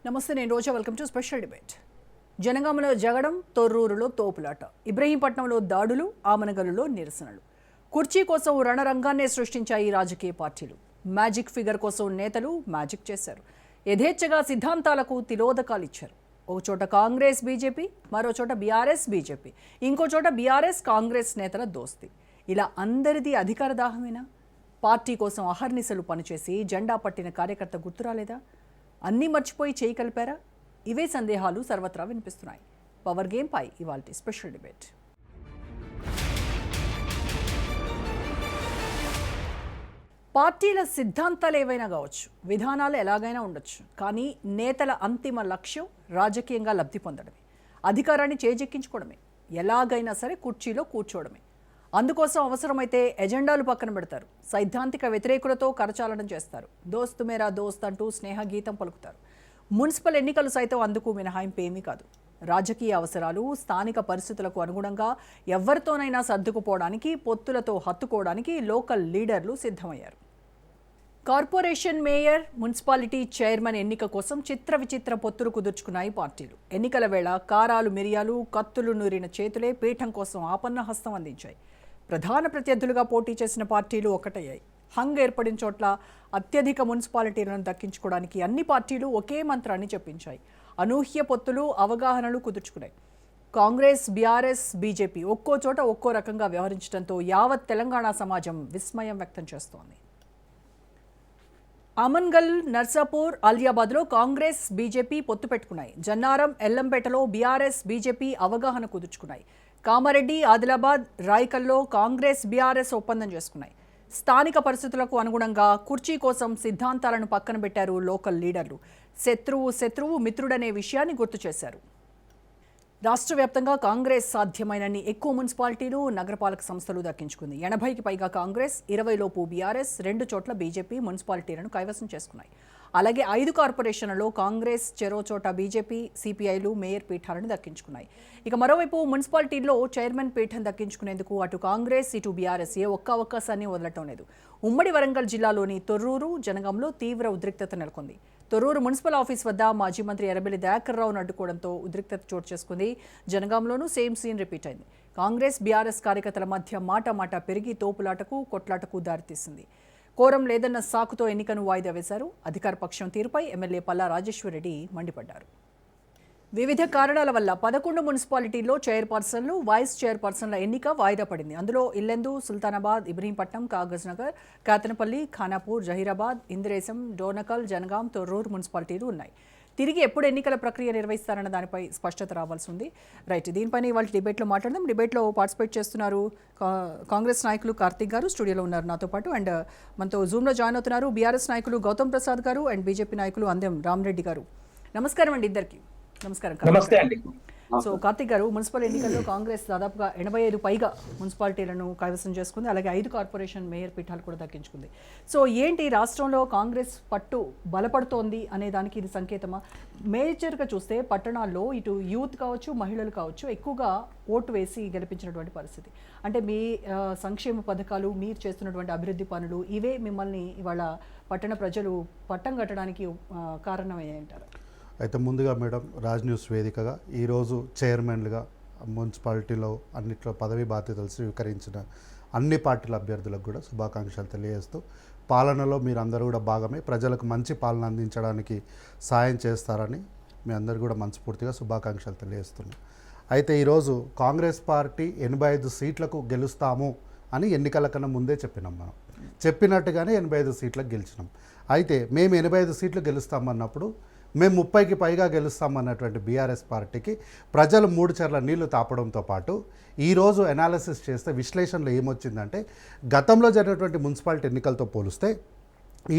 నమస్తే, నేను Roja. Welcome to special debate. జనగామలో జగడం, తొర్రూరులో తోపులాట, ఇబ్రహీంపట్నంలో దాడులు, ఆమనగల్లులో నిరసనలు. కుర్చీ కోసం రణరంగాన్నే సృష్టించాయి రాజకీయ పార్టీలు. మ్యాజిక్ ఫిగర్ కోసం నేతలు మ్యాజిక్ చేశారు. యథేచ్ఛగా సిద్ధాంతాలకు తిలోదకాలు ఇచ్చారు. ఒక చోట కాంగ్రెస్ బీజేపీ, మరో చోట బీఆర్ఎస్ బీజేపీ, ఇంకో చోట బీఆర్ఎస్ కాంగ్రెస్ నేతల దోస్తీ. ఇలా అందరిది అధికార దాహమేనా? పార్టీ కోసం అహర్నిశలు పనిచేసి జెండా పట్టిన కార్యకర్త గుర్తురాలేదా? అన్నీ మర్చిపోయి చేయి కలిపారా? ఇవే సందేహాలు సర్వత్రా వినిపిస్తున్నాయి. పవర్ గేమ్ పై ఇవాల్టి స్పెషల్ డిబేట్. పార్టీల సిద్ధాంతాలు ఏవైనా కావచ్చు, విధానాలు ఎలాగైనా ఉండొచ్చు, కానీ నేతల అంతిమ లక్ష్యం రాజకీయంగా లబ్ధి పొందడమే, అధికారాన్ని చేజెక్కించుకోవడమే, ఎలాగైనా సరే కుర్చీలో కూర్చోవడమే. అందుకోసం అవసరమైతే ఎజెండాలు పక్కన పెడతారు, సైద్ధాంతిక వ్యతిరేకులతో కరచాలనం చేస్తారు, దోస్తు మేరా దోస్త్ అంటూ స్నేహ గీతం పలుకుతారు. మున్సిపల్ ఎన్నికలు సైతం అందుకు మినహాయింపు ఏమీ కాదు. రాజకీయ అవసరాలు, స్థానిక పరిస్థితులకు అనుగుణంగా ఎవరితోనైనా సర్దుకుపోవడానికి, పొత్తులతో హత్తుకోవడానికి లోకల్ లీడర్లు సిద్ధమయ్యారు. కార్పొరేషన్ మేయర్, మున్సిపాలిటీ చైర్మన్ ఎన్నిక కోసం చిత్ర విచిత్ర పొత్తులు కుదుర్చుకున్నాయి పార్టీలు. ఎన్నికల వేళ కారాలు, మిరియాలు, కత్తులు నూరిన చేతులే పీఠం కోసం ఆపన్న హస్తం అందించాయి. ప్రధాన ప్రత్యర్థులుగా పోటీ చేసిన పార్టీలు ఒక్కటయ్యాయి. హంగ్ ఏర్పడిన చోట్ల అత్యధిక మున్సిపాలిటీలను దక్కించుకోవడానికి అన్ని పార్టీలు ఒకే మంత్రాన్ని చెప్పించాయి. అనూహ్య పొత్తులు, అవగాహనలు కుదుర్చుకున్నాయి. కాంగ్రెస్, బీఆర్ఎస్, బీజేపీ ఒక్కో చోట ఒక్కో రకంగా వ్యవహరించడంతో యావత్ తెలంగాణ సమాజం విస్మయం వ్యక్తం చేస్తోంది. అమన్గల్, నర్సాపూర్, ఆలియాబాద్లో కాంగ్రెస్, బీజేపీ పొత్తు పెట్టుకున్నాయి. జన్నారం, ఎల్లంపేటలో బీఆర్ఎస్, బీజేపీ అవగాహన కుదుర్చుకున్నాయి. కామారెడ్డి, ఆదిలాబాద్, రాయకల్లో కాంగ్రెస్, బీఆర్ఎస్ ఒప్పందం చేసుకున్నాయి. స్థానిక పరిస్థితులకు అనుగుణంగా కుర్చీ కోసం సిద్ధాంతాలను పక్కన పెట్టారు లోకల్ లీడర్లు. శత్రువు మిత్రుడనే విషయాన్ని గుర్తు చేశారు. రాష్ట్ర వ్యాప్తంగా కాంగ్రెస్ సాధ్యమైనన్ని ఎక్కువ మున్సిపాలిటీలు, నగరపాలక సంస్థలు దక్కించుకుంది. 80కి పైగా కాంగ్రెస్, 20 లోపు బీఆర్ఎస్, 2 చోట్ల బీజేపీ మున్సిపాలిటీలను కైవసం చేసుకున్నాయి. అలాగే 5 కార్పొరేషన్లలో కాంగ్రెస్, చెరో చోట బీజేపీ, సిపిఐలు మేయర్ పీఠాలను దక్కించుకున్నాయి. ఇక మరోవైపు మున్సిపాలిటీల్లో చైర్మన్ పీఠం దక్కించుకునేందుకు అటు కాంగ్రెస్, ఇటు బీఆర్ఎస్ ఏ ఒక్క అవకాశాన్ని వదలటం లేదు. ఉమ్మడి వరంగల్ జిల్లాలోని తొర్రూరు, జనగాంలో తీవ్ర ఉద్రిక్తత నెలకొంది. తొర్రూరు మున్సిపల్ ఆఫీస్ వద్ద మాజీ మంత్రి ఎర్రబెల్లి దయాకర్ రావును అడ్డుకోవడంతో ఉద్రిక్తత చోటు చేసుకుంది. జనగాంలోనూ సేమ్ సీన్ రిపీట్ అయింది. కాంగ్రెస్, బీఆర్ఎస్ కార్యకర్తల మధ్య మాట పెరిగి తోపులాటకు, కొట్లాటకు దారితీసింది. కోరం లేదన్న సాకుతో ఎన్నికను వాయిదా వేశారు. అధికార పక్షం తీరుపై ఎమ్మెల్యే పల్లా రాజేశ్వరరెడ్డి మండిపడ్డారు. వివిధ కారణాల వల్ల 11 మున్సిపాలిటీల్లో చైర్పర్సన్లు, వైస్ చైర్పర్సన్ల ఎన్నిక వాయిదా పడింది. అందులో ఇల్లెందు, సుల్తానాబాద్, ఇబ్రహీంపట్నం, కాగజ్ నగర్, కాతనపల్లి, ఖానాపూర్, జహీరాబాద్, ఇంద్రేశం, డోర్నకల్, జనగాం, తొర్రూరు మున్సిపాలిటీలు ఉన్నాయి. తిరిగి ఎప్పుడు ఎన్నికల ప్రక్రియ నిర్వహిస్తారన్న దానిపై స్పష్టత రావాల్సి ఉంది. రైట్, దీనిపైన ఇవాళ డిబేట్లో మాట్లాడదాం. డిబేట్లో పార్టిసిపేట్ చేస్తున్నారు కాంగ్రెస్ నాయకులు కార్తీక్ గారు, స్టూడియోలో ఉన్నారు నాతో పాటు. అండ్ మనతో జూమ్లో జాయిన్ అవుతున్నారు బీఆర్ఎస్ నాయకులు గౌతమ్ ప్రసాద్ గారు అండ్ బీజేపీ నాయకులు అందెం రామరెడ్డి గారు. నమస్కారం అండి ఇద్దరికి. నమస్కారం. సో కార్తీక్ గారు, మున్సిపల్ ఎన్నికల్లో కాంగ్రెస్ దాదాపుగా 85 పైగా మున్సిపాలిటీలను కైవసం చేసుకుంది. అలాగే 5 కార్పొరేషన్ మేయర్ పీఠాలు కూడా దక్కించుకుంది. సో ఏంటి రాష్ట్రంలో కాంగ్రెస్ పట్టు బలపడుతోంది అనే దానికి ఇది సంకేతమా? మేజర్గా చూస్తే పట్టణాల్లో ఇటు యూత్ కావచ్చు, మహిళలు కావచ్చు ఎక్కువగా ఓటు వేసి గెలిపించినటువంటి పరిస్థితి. అంటే మీ సంక్షేమ పథకాలు, మీరు చేస్తున్నటువంటి అభివృద్ధి పనులు ఇవే మిమ్మల్ని ఇవాళ పట్టణ ప్రజలు పట్టం కట్టడానికి కారణమయ్యాయంటారు? అయితే ముందుగా మేడం, రాజ్ న్యూస్ వేదికగా ఈరోజు చైర్మన్లుగా మున్సిపాలిటీలో అన్నిట్లో పదవి బాధ్యతలు స్వీకరించిన అన్ని పార్టీల అభ్యర్థులకు కూడా శుభాకాంక్షలు తెలియజేస్తూ, పాలనలో మీరందరూ కూడా భాగమే, ప్రజలకు మంచి పాలన అందించడానికి సాయం చేస్తారని మీ అందరూ కూడా మనస్ఫూర్తిగా శుభాకాంక్షలు తెలియజేస్తున్నాం. అయితే ఈరోజు కాంగ్రెస్ పార్టీ 85 సీట్లకు గెలుస్తాము అని ఎన్నికల కన్నా ముందే చెప్పినాం. మనం చెప్పినట్టుగానే 85 సీట్లకు గెలిచినాం. అయితే మేము 85 సీట్లు గెలుస్తామన్నప్పుడు మేము 30కి పైగా గెలుస్తామన్నటువంటి బీఆర్ఎస్ పార్టీకి ప్రజలు 3 చెర్ల నీళ్లు తాపడంతో పాటు ఈరోజు అనాలిసిస్ చేస్తే విశ్లేషణలో ఏమొచ్చిందంటే, గతంలో జరిగినటువంటి మున్సిపాలిటీ ఎన్నికలతో పోలిస్తే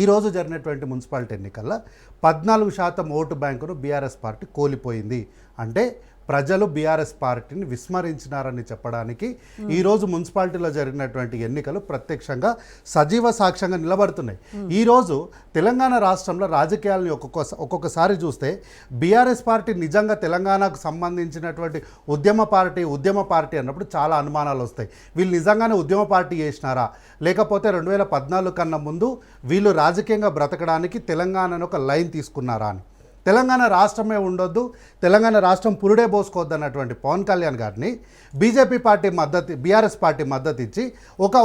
ఈరోజు జరిగినటువంటి మున్సిపాలిటీ ఎన్నికల్లో 14% ఓటు బ్యాంకును బీఆర్ఎస్ పార్టీ కోల్పోయింది. అంటే ప్రజలు బీఆర్ఎస్ పార్టీని విస్మరించినారని చెప్పడానికి ఈరోజు మున్సిపాలిటీలో జరిగినటువంటి ఎన్నికలు ప్రత్యక్షంగా సజీవ సాక్ష్యంగా నిలబడుతున్నాయి. ఈరోజు తెలంగాణ రాష్ట్రంలో రాజకీయాలను ఒక్కొక్కసారి చూస్తే బీఆర్ఎస్ పార్టీ నిజంగా తెలంగాణకు సంబంధించినటువంటి ఉద్యమ పార్టీ అన్నప్పుడు చాలా అనుమానాలు వస్తాయి. వీళ్ళు నిజంగానే ఉద్యమ పార్టీ చేసినారా, లేకపోతే 2014 కన్నా ముందు వీళ్ళు రాజకీయంగా బ్రతకడానికి తెలంగాణను ఒక లైన్ తీసుకున్నారా అని. తెలంగాణ రాష్ట్రమే ఉండొద్దు, తెలంగాణ రాష్ట్రం పురుడే పోసుకోవద్దు అన్నటువంటి పవన్ కళ్యాణ్ గారిని బీజేపీ పార్టీ మద్దతు, బీఆర్ఎస్ పార్టీ మద్దతు ఇచ్చి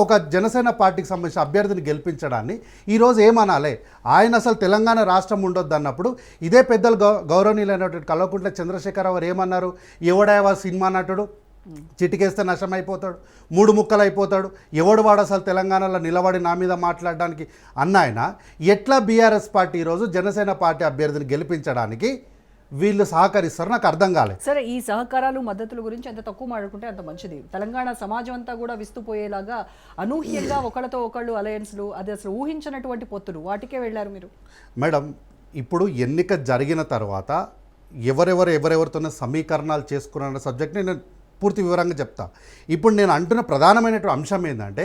ఒక జనసేన పార్టీకి సంబంధించిన అభ్యర్థిని గెలిపించడాన్ని ఈరోజు ఏమనాలి? ఆయన అసలు తెలంగాణ రాష్ట్రం ఉండొద్దు అన్నప్పుడు ఇదే పెద్దలు గౌరవనీయులైనటువంటి కల్వకుంట్ల చంద్రశేఖరరావు గారు ఏమన్నారు? ఎవడేవా సినిమా నటుడు, చిటికేస్తే నష్టం అయిపోతాడు, 3 ముక్కలు అయిపోతాడు, ఎవడు వాడు అసలు తెలంగాణలో నిలబడి నా మీద మాట్లాడడానికి అన్న ఆయన ఎట్లా బీఆర్ఎస్ పార్టీ ఈరోజు జనసేన పార్టీ అభ్యర్థిని గెలిపించడానికి వీళ్ళు సహకరిస్తారు? నాకు అర్థం కాలేదు. సరే, ఈ సహకారాలు మద్దతుల గురించి ఎంత తక్కువ మాట్లాడుకుంటే అంత మంచిది. తెలంగాణ సమాజం అంతా కూడా విస్తుపోయేలాగా అనూహ్యంగా ఒకళ్ళతో ఒకళ్ళు అలయన్స్లు, అది అసలు ఊహించినటువంటి పొత్తులు, వాటికే వెళ్ళారు మీరు. మేడం, ఇప్పుడు ఎన్నిక జరిగిన తర్వాత ఎవరెవరితోనే సమీకరణాలు చేసుకున్న సబ్జెక్ట్ని నేను పూర్తి వివరంగా చెప్తా. ఇప్పుడు నేను అంటున్న ప్రధానమైనటువంటి అంశం ఏంటంటే,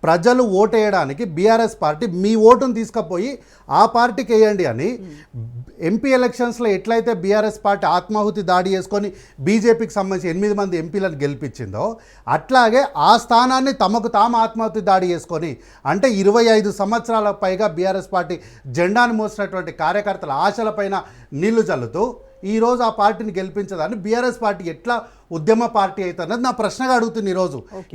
ప్రజలు ఓటేయడానికి బీఆర్ఎస్ పార్టీ మీ ఓటును తీసుకుపోయి ఆ పార్టీకి వేయండి అని ఎంపీ ఎలక్షన్స్లో ఎట్లయితే బీఆర్ఎస్ పార్టీ ఆత్మాహుతి దాడి చేసుకొని బీజేపీకి సంబంధించి 8 మంది ఎంపీలను గెలిపించిందో, అట్లాగే ఆ స్థానాన్ని తమకు తాము ఆత్మాహుతి దాడి చేసుకొని, అంటే 25 సంవత్సరాల పైగా బీఆర్ఎస్ పార్టీ జెండాను మోసినటువంటి కార్యకర్తల ఆశలపైన నీళ్లు చల్లుతూ ఈరోజు ఆ పార్టీని గెలిపించదాన్ని బీఆర్ఎస్ పార్టీ ఎట్లా ఉద్యమ పార్టీ అవుతున్నది నా ప్రశ్నగా అడుగుతుంది.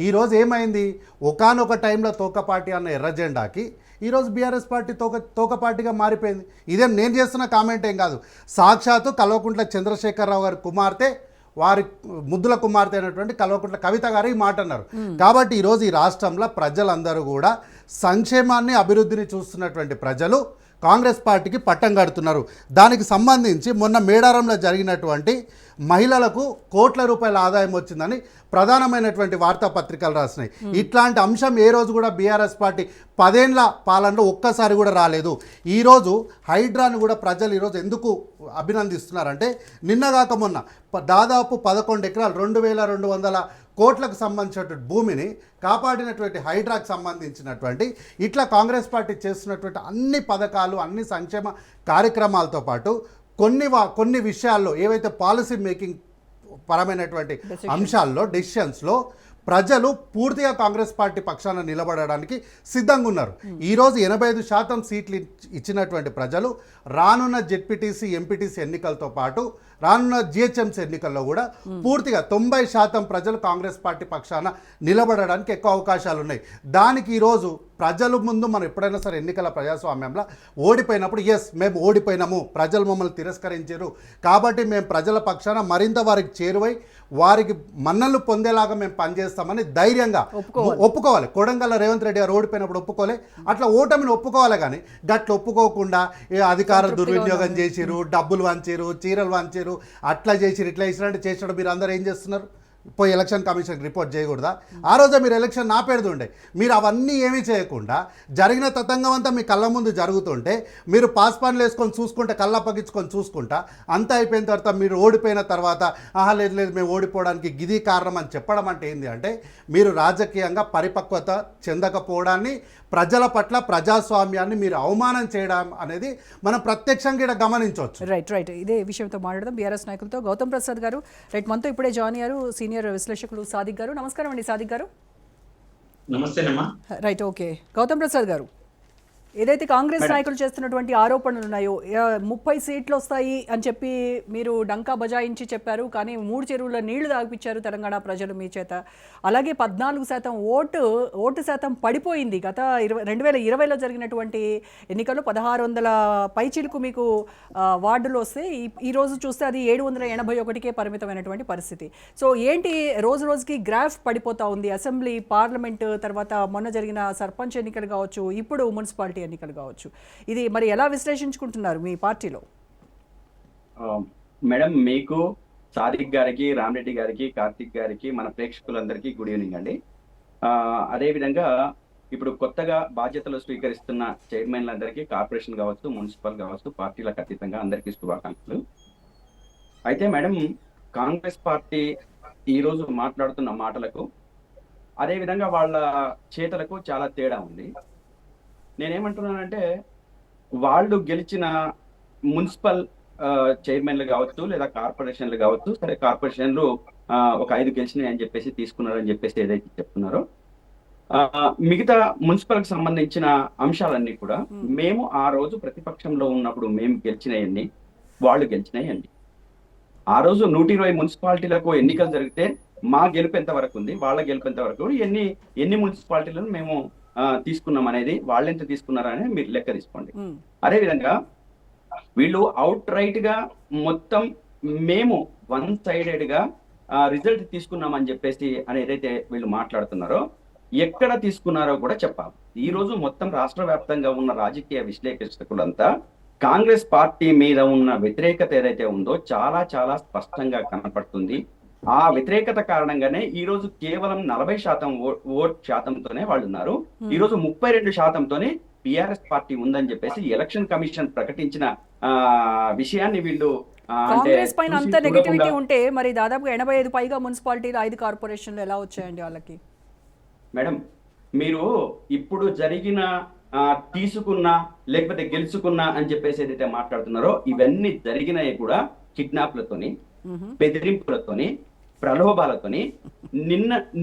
ఈరోజు ఏమైంది? ఒకానొక టైంలో తోక పార్టీ అన్న ఎర్ర జెండాకి ఈరోజు బీఆర్ఎస్ పార్టీ తోక పార్టీగా మారిపోయింది. ఇదేం నేను చేస్తున్న కామెంట్ ఏం కాదు, సాక్షాత్తు కల్వకుంట్ల చంద్రశేఖరరావు గారి కుమార్తె, వారి ముద్దుల కుమార్తె అయినటువంటి కల్వకుంట్ల కవిత గారు ఈ మాట అన్నారు. కాబట్టి ఈరోజు ఈ రాష్ట్రంలో ప్రజలందరూ కూడా సంక్షేమాన్ని, అభివృద్ధిని చూస్తున్నటువంటి ప్రజలు కాంగ్రెస్ పార్టీకి పట్టం కడుతున్నారు. దానికి సంబంధించి మొన్న మేడారంలో జరిగినటువంటి మహిళలకు కోట్ల రూపాయల ఆదాయం వచ్చిందని ప్రధానమైనటువంటి వార్తాపత్రికలు రాసినాయి. ఇట్లాంటి అంశం ఏ రోజు కూడా బీఆర్ఎస్ పార్టీ 10 ఏళ్ల పాలనలో ఒక్కసారి కూడా రాలేదు. ఈరోజు హైడ్రాను కూడా ప్రజలు ఈరోజు ఎందుకు అభినందిస్తున్నారంటే, నిన్నగాక మొన్న దాదాపు 11 ఎకరాలు 2200 కోట్లకు సంబంధించినటువంటి భూమిని కాపాడినటువంటి హైడ్రాకు సంబంధించినటువంటి ఇట్లా కాంగ్రెస్ పార్టీ చేస్తున్నటువంటి అన్ని పథకాలు, అన్ని సంక్షేమ కార్యక్రమాలతో పాటు కొన్ని విషయాల్లో ఏవైతే పాలసీ మేకింగ్ పరమైనటువంటి అంశాల్లో, డెసిషన్స్లో ప్రజలు పూర్తిగా కాంగ్రెస్ పార్టీ పక్షాన నిలబడడానికి సిద్ధంగా ఉన్నారు. ఈరోజు 85% సీట్లు ఇచ్చినటువంటి ప్రజలు రానున్న జెడ్పీటీసీ, ఎంపీటీసీ ఎన్నికలతో పాటు రానున్న జిహెచ్ఎంసీ ఎన్నికల్లో కూడా పూర్తిగా 90% ప్రజలు కాంగ్రెస్ పార్టీ పక్షాన నిలబడడానికి ఎక్కువ అవకాశాలు ఉన్నాయి. దానికి ఈరోజు ప్రజల ముందు మనం ఎప్పుడైనా సరే ఎన్నికల ప్రజాస్వామ్యంలో ఓడిపోయినప్పుడు, ఎస్ మేము ఓడిపోయినాము, ప్రజలు మమ్మల్ని తిరస్కరించారు కాబట్టి మేము ప్రజల పక్షాన మరింత వారికి చేరువై వారికి మన్నలు పొందేలాగా మేము పనిచేస్తామని ధైర్యంగా ఒప్పుకోవాలి. కొడంగల్ రేవంత్ రెడ్డి గారు ఓడిపోయినప్పుడు ఒప్పుకోలే, అట్లా ఓటమిని ఒప్పుకోవాలి. కానీ గట్ల ఒప్పుకోకుండా అధికార దుర్వినియోగం చేసిరు, డబ్బులు వంచారు, చీరలు వంచారు, అట్లా చేసిరు, ఇట్లా చేసిరు అంటే చేసినప్పుడు మీరు అందరూ ఏం చేస్తున్నారు? పోయి ఎలక్షన్ కమిషన్కి రిపోర్ట్ చేయకూడదా? ఆ రోజే మీరు ఎలక్షన్ ఆపేడుతుండే. మీరు అవన్నీ ఏమీ చేయకుండా జరిగిన తతంగం అంతా మీ కళ్ళ ముందు జరుగుతుంటే మీరు పాస్పాన్లు వేసుకొని చూసుకుంటే, కళ్ళప్పగించుకొని చూసుకుంటా అంతా అయిపోయిన తర్వాత మీరు ఓడిపోయిన తర్వాత లేదు మేము ఓడిపోవడానికి గిది కారణం అని చెప్పడం అంటే ఏంటి అంటే, మీరు రాజకీయంగా పరిపక్వత చెందకపోవడాన్ని, ప్రజల పట్ల ప్రజాస్వామ్యాన్ని మీరు అవమానం చేయడం అనేది మనం ప్రత్యక్షంగా ఇక్కడ గమనించవచ్చు. రైట్ ఇదే విషయంతో మాట్లాడదాం బీఆర్ఎస్ నాయకులతో. గౌతమ్ ప్రసాద్ గారు మనతో ఇప్పుడే జాయిన్ అయ్యారు, సీనియర్ విశ్లేషకులు సాదిక్ గారు. నమస్కారం అండి సాదిక్ గారు. నమస్తేనమ్మా. Right, okay. గౌతమ్ ప్రసాద్ గారు, ఏదైతే కాంగ్రెస్ నాయకులు చేస్తున్నటువంటి ఆరోపణలు ఉన్నాయో, 30 సీట్లు వస్తాయి అని చెప్పి మీరు డంకా బజాయించి చెప్పారు, కానీ 3 చెరువుల నీళ్లు తాగిపించారు తెలంగాణ ప్రజలు మీ చేత. అలాగే 14% ఓటు శాతం పడిపోయింది. గత 2020లో జరిగినటువంటి ఎన్నికల్లో 1600 పైచీలకు మీకు వార్డులు వస్తే ఈరోజు చూస్తే అది 781కే పరిమితమైనటువంటి పరిస్థితి. సో ఏంటి, రోజుకి గ్రాఫ్ పడిపోతూ ఉంది. అసెంబ్లీ, పార్లమెంట్, తర్వాత మొన్న జరిగిన సర్పంచ్ ఎన్నికలు కావచ్చు, ఇప్పుడు మున్సిపాలిటీ ఎన్నికలు కావచ్చు, ఇది మరి ఎలా విశ్లేషించుకుంటున్నారు మీ పార్టీలో? మేడం, మీకు, సాదిక్ గారికి, రామరెడ్డి గారికి, కార్తిక్ గారికి, మన ప్రేక్షకులందరికీ గుడ్ ఈవినింగ్ అండి. అదేవిధంగా ఇప్పుడు కొత్తగా బాధ్యతలు స్వీకరిస్తున్న చైర్మన్లందరికీ, కార్పొరేషన్ కావచ్చు, మున్సిపల్ కావచ్చు, పార్టీలకు అతీతంగా అందరికీ శుభాకాంక్షలు. అయితే మేడం, కాంగ్రెస్ పార్టీ ఈరోజు మాట్లాడుతున్న మాటలకు అదేవిధంగా వాళ్ళ చేతలకు చాలా తేడా ఉంది. నేనేమంటున్నానంటే, వాళ్ళు గెలిచిన మున్సిపల్ చైర్మన్లు కావచ్చు, లేదా కార్పొరేషన్లు కావచ్చు, సరే కార్పొరేషన్లు ఒక 5 గెలిచినాయి అని చెప్పేసి తీసుకున్నారని చెప్పేసి ఏదైతే చెప్తున్నారో, మిగతా మున్సిపల్కి సంబంధించిన అంశాలన్నీ కూడా మేము ఆ రోజు ప్రతిపక్షంలో ఉన్నప్పుడు మేము గెలిచినవన్నీ, వాళ్ళు గెలిచినాయండి. ఆ రోజు 120 మున్సిపాలిటీలకు ఎన్నికలు జరిగితే మా గెలుపు ఎంత వరకు ఉంది, వాళ్ళ గెలుపు ఎంత వరకు, ఎన్ని మున్సిపాలిటీలను మేము తీసుకున్నాం అనేది, వాళ్ళు ఎంత తీసుకున్నారని మీరు లెక్క తీసుకోండి. అదే విధంగా వీళ్ళు అవుట్ రైట్ గా మొత్తం మేము వన్ సైడెడ్ గా రిజల్ట్ తీసుకున్నామని చెప్పేసి అని ఏదైతే వీళ్ళు మాట్లాడుతున్నారో, ఎక్కడ తీసుకున్నారో కూడా చెప్పాలి. ఈ రోజు మొత్తం రాష్ట్ర వ్యాప్తంగా ఉన్న రాజకీయ విశ్లేషకులంతా కాంగ్రెస్ పార్టీ మీద ఉన్న వ్యతిరేకత ఏదైతే ఉందో చాలా చాలా స్పష్టంగా కనపడుతుంది. ఆ వ్యతిరేకత కారణంగానే ఈ రోజు కేవలం 40% ఓట్ శాతంతోనే వాళ్ళు ఉన్నారు. ఈ రోజు 32%తోనే బిఆర్ఎస్ పార్టీ ఉందని చెప్పేసి ఎలక్షన్ కమిషన్ ప్రకటించిన విషయాన్ని వీళ్ళు కాంగ్రెస్ పైన అంత నెగటివిటీ ఉంటే మరి దాదాపుగా 85 పైగా మున్సిపాలిటీలు 5 కార్పొరేషన్లు ఎలా వచ్చాయండి వాళ్ళకి? మేడం, మీరు ఇప్పుడు జరిగిన తీసుకున్నా లేకపోతే గెలుచుకున్నా అని చెప్పేసి ఏదైతే మాట్లాడుతున్నారో, ఇవన్నీ జరిగినవి కూడా కిడ్నాప్లతోని, బెదిరింపులతోని, ప్రలోభాలతోని.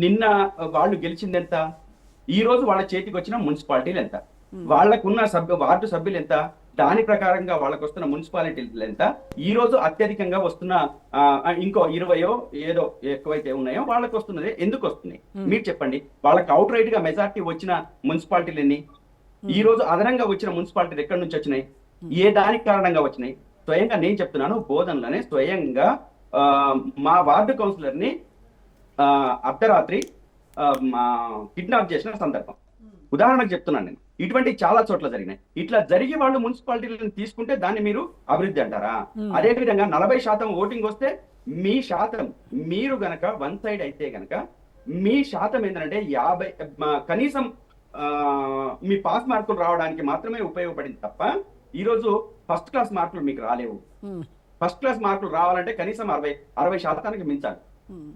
నిన్న వాళ్ళు గెలిచింది ఎంత, ఈ రోజు వాళ్ళ చేతికి వచ్చిన మున్సిపాలిటీలు ఎంత, వాళ్ళకున్న వార్డు సభ్యులు ఎంత, దాని ప్రకారంగా వాళ్ళకు వస్తున్న మున్సిపాలిటీలు ఎంత, ఈ రోజు అత్యధికంగా వస్తున్న ఇంకో 20 ఏదో ఎక్కువైతే ఉన్నాయో వాళ్ళకి వస్తున్నది ఎందుకు వస్తున్నాయి మీరు చెప్పండి. వాళ్ళకి అవుట్ రైట్ గా మెజార్టీ వచ్చిన మున్సిపాలిటీలు ఎన్ని, ఈ రోజు అదనంగా వచ్చిన మున్సిపాలిటీలు ఎక్కడి నుంచి వచ్చినాయి, ఏ దానికి కారణంగా వచ్చినాయి? స్వయంగా నేను చెప్తున్నాను, బోధనలోనే స్వయంగా మా వార్డు కౌన్సిలర్ ని అర్ధరాత్రి కిడ్నాప్ చేసిన సందర్భం ఉదాహరణకు చెప్తున్నాను నేను. ఇటువంటి చాలా చోట్ల జరిగినాయి. ఇట్లా జరిగి వాళ్ళు మున్సిపాలిటీలను తీసుకుంటే దాన్ని మీరు అభివృద్ధి అంటారా? అదే విధంగా 40% ఓటింగ్ వస్తే మీ శాతం, మీరు గనక వన్ సైడ్ అయితే గనక మీ శాతం ఏంటంటే 50, కనీసం మీ పాస్ మార్కులు రావడానికి మాత్రమే ఉపయోగపడింది తప్ప ఈ రోజు ఫస్ట్ క్లాస్ మార్కులు మీకు రాలేవు. ఫస్ట్ క్లాస్ మార్కులు రావాలంటే కనీసం 60% మించాలి.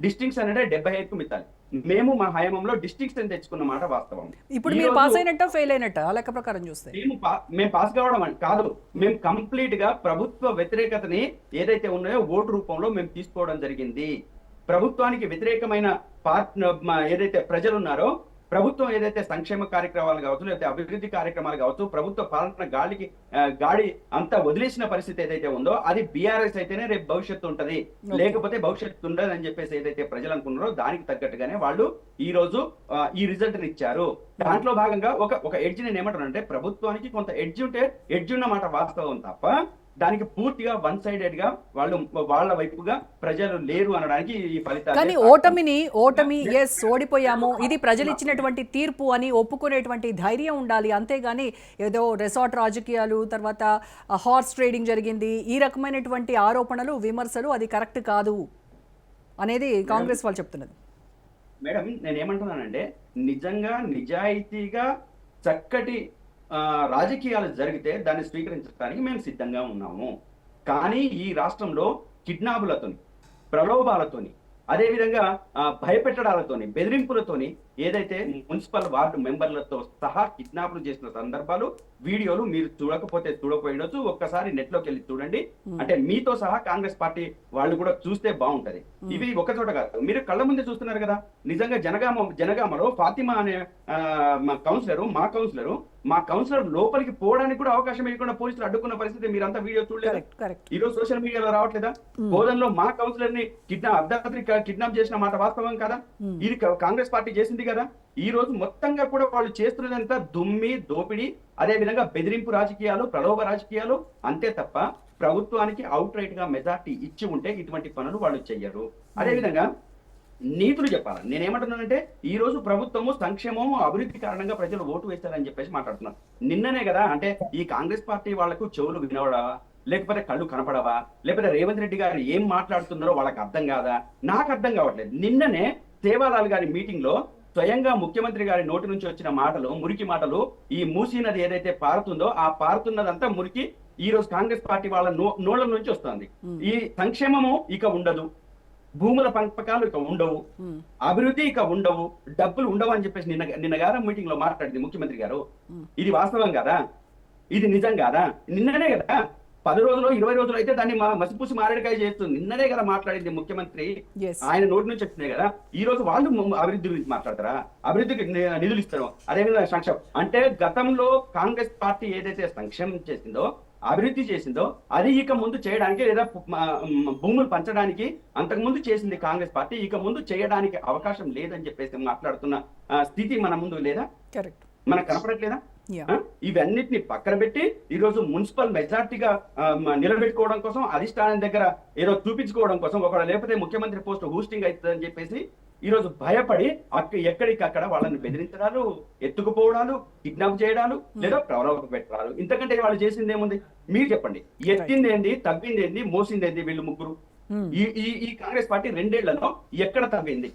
డిస్టింక్షన్ అంటే 75కు మించాలి. మేము మా హయాంలో డిస్టింక్షన్ తెచ్చుకున్న మాట వాస్తవం. ఇప్పుడు మీరు పాస్ అయినట్ట ఫెయిల్ అయినట్ట లెక్క ప్రకారం చూస్తే? మేము పాస్ కావడం కాదు, మేము కంప్లీట్ గా ప్రభుత్వ వ్యతిరేకతని ఏదైతే ఉన్నాయో ఓటు రూపంలో మేము తీసుకోవడం జరిగింది. ప్రభుత్వానికి వ్యతిరేకమైన ఏదైతే ప్రజలు ఉన్నారో, ప్రభుత్వం ఏదైతే సంక్షేమ కార్యక్రమాలు కావచ్చు, లేకపోతే అభివృద్ధి కార్యక్రమాలు కావచ్చు, ప్రభుత్వ పాలన గాడి అంతా వదిలేసిన పరిస్థితి ఏదైతే ఉందో అది బీఆర్ఎస్ అయితేనే రేపు భవిష్యత్తు ఉంటది, లేకపోతే భవిష్యత్తు ఉండదు అని చెప్పేసి ఏదైతే ప్రజలు అనుకున్నారో దానికి తగ్గట్టుగానే వాళ్ళు ఈ రోజు ఈ రిజల్ట్ ఇచ్చారు. దాంట్లో భాగంగా ఒక ఎడ్జ్ నేను ఏమంటానంటే, ప్రభుత్వానికి కొంత ఎడ్జ్ ఉంటే ఎడ్జ్ ఉన్న మాట వాస్తవం తప్ప దానికి పూర్తిగా వన్ సైడెడ్ గా వాళ్ళ వైపుగా ప్రజలు లేరు అనడానికి ఈ ఫలితాలు. కానీ ఓటమి ఓడిపోయాము, ఇది ప్రజలు ఇచ్చినటువంటి తీర్పు అని ఒప్పుకునేటువంటి ధైర్యం ఉండాలి. అంతేగాని ఏదో రిసార్ట్ రాజకీయాలు, తర్వాత హార్స్ ట్రేడింగ్ జరిగింది, ఈ రకమైనటువంటి ఆరోపణలు, విమర్శలు అది కరెక్ట్ కాదు అనేది కాంగ్రెస్ వాళ్ళు చెప్తున్నది. మేడం, నేను ఏమంటున్నానంటే, నిజంగా నిజాయితీగా చక్కటి రాజకీయాలు జరిగితే దాన్ని స్వీకరించడానికి మేము సిద్ధంగా ఉన్నాము. కానీ ఈ రాష్ట్రంలో కిడ్నాపులతోని, ప్రలోభాలతోని, అదేవిధంగా భయపెట్టడాలతోని, బెదిరింపులతోని ఏదైతే మున్సిపల్ వార్డు మెంబర్లతో సహా కిడ్నాప్లు చేసిన సందర్భాలు, వీడియోలు మీరు చూడకపోతే చూడకపోయినచ్చు, ఒక్కసారి నెట్ లోకి వెళ్ళి చూడండి. అంటే మీతో సహా కాంగ్రెస్ పార్టీ వాళ్ళు కూడా చూస్తే బాగుంటది. ఇవి ఒక చోట కాదు, మీరు కళ్ళ ముందే చూస్తున్నారు కదా. నిజంగా జనగామలో ఫాతిమా అనే మా కౌన్సిలర్ లోపలికి పోవడానికి కూడా అవకాశం ఇవ్వకుండా పోలీసులు అడ్డుకున్న పరిస్థితి మీరంతా వీడియో చూడలేదు. ఈ రోజు సోషల్ మీడియాలో రావట్లేదా? బోధనలో మా కౌన్సిలర్ ని అర్ధరాత్రి కిడ్నాప్ చేసిన మాట వాస్తవం కదా. ఇది కాంగ్రెస్ పార్టీ చేసింది కదా. ఈ రోజు మొత్తంగా కూడా వాళ్ళు చేస్తున్నదంతా దుమ్మి, దోపిడీ, అదే విధంగా బెదిరింపు రాజకీయాలు, ప్రలోభ రాజకీయాలు అంతే తప్ప ప్రభుత్వానికి అవుట్ రైట్ గా మెజార్టీ ఇచ్చి ఉంటే ఇటువంటి పనులు వాళ్ళు చెయ్యరు. అదే విధంగా నీతులు చెప్పాలి. నేనేమంటున్నానంటే, ఈ రోజు ప్రభుత్వము సంక్షేమము, అభివృద్ధి కారణంగా ప్రజలు ఓటు వేస్తారని చెప్పేసి మాట్లాడుతున్నారు. నిన్ననే కదా, అంటే ఈ కాంగ్రెస్ పార్టీ వాళ్లకు చెవులు వినవడవా, లేకపోతే కళ్ళు కనపడవా, లేకపోతే రేవంత్ రెడ్డి గారు ఏం మాట్లాడుతున్నారో వాళ్ళకి అర్థం కాదా? నాకు అర్థం కావట్లేదు. నిన్ననే సేవాలాల్ గారి మీటింగ్ లో స్వయంగా ముఖ్యమంత్రి గారి నోటి నుంచి వచ్చిన మాటలు, మురికి మాటలు, ఈ మూసీ నది ఏదైతే పారుతుందో ఆ పారుతున్నదంతా మురికి ఈ రోజు కాంగ్రెస్ పార్టీ వాళ్ళ నోళ్ల నుంచి వస్తుంది. ఈ సంక్షేమము ఇక ఉండదు, భూముల పంపకాలు ఇక ఉండవు, అభివృద్ధి ఇక ఉండవు, డబ్బులు ఉండవు అని చెప్పేసి నిన్నగారం మీటింగ్ లో మాట్లాడింది ముఖ్యమంత్రి గారు. ఇది వాస్తవం కాదా? ఇది నిజం కాదా? నిన్ననే కదా, 10 రోజులు 20 రోజులు అయితే దాన్ని మసిపూసి మారేడుకాయ చేస్తుంది. నిన్ననే కదా మాట్లాడింది ముఖ్యమంత్రి, ఆయన నోటి నుంచి వచ్చినాయి కదా. ఈ రోజు వాళ్ళు అభివృద్ధి గురించి మాట్లాడతారా? అభివృద్ధికి నిధులు ఇస్తారు, అదేవిధంగా సంక్షేమం అంటే గతంలో కాంగ్రెస్ పార్టీ ఏదైతే సంక్షేమం చేసిందో అభివృద్ధి చేసిందో అది ఇక ముందు చేయడానికి లేదా భూములు పంచడానికి అంతకుముందు చేసింది కాంగ్రెస్ పార్టీ ఇక ముందు చేయడానికి అవకాశం లేదని చెప్పేసి మాట్లాడుతున్న స్థితి మన ముందు లేదా, కరెక్ట్, మనకు కనపడట్లేదా? ఇవన్నిటిని పక్కన పెట్టి ఈ రోజు మున్సిపల్ మెజార్టీగా నిలబెట్టుకోవడం కోసం అధిష్టానం దగ్గర ఏదో చూపించుకోవడం కోసం ఒకవేళ లేకపోతే ముఖ్యమంత్రి పోస్ట్ హోస్టింగ్ అవుతుందని చెప్పేసి ఈ రోజు భయపడి ఎక్కడికక్కడ వాళ్ళని బెదిరించడాలు, ఎత్తుకుపోవడాలు, కిడ్నాప్ చేయడాలు లేదా ప్రలోభ పెట్టడాలు, ఇంతకంటే వాళ్ళు చేసింది ఏముంది మీరు చెప్పండి? ఎత్తింది ఏంది, తవ్వింది ఏంది, మోసింది ఏంది? వీళ్ళు ముగ్గురు ఈ కాంగ్రెస్ పార్టీ 2 ఏళ్లలో ఎక్కడ తవ్వింది?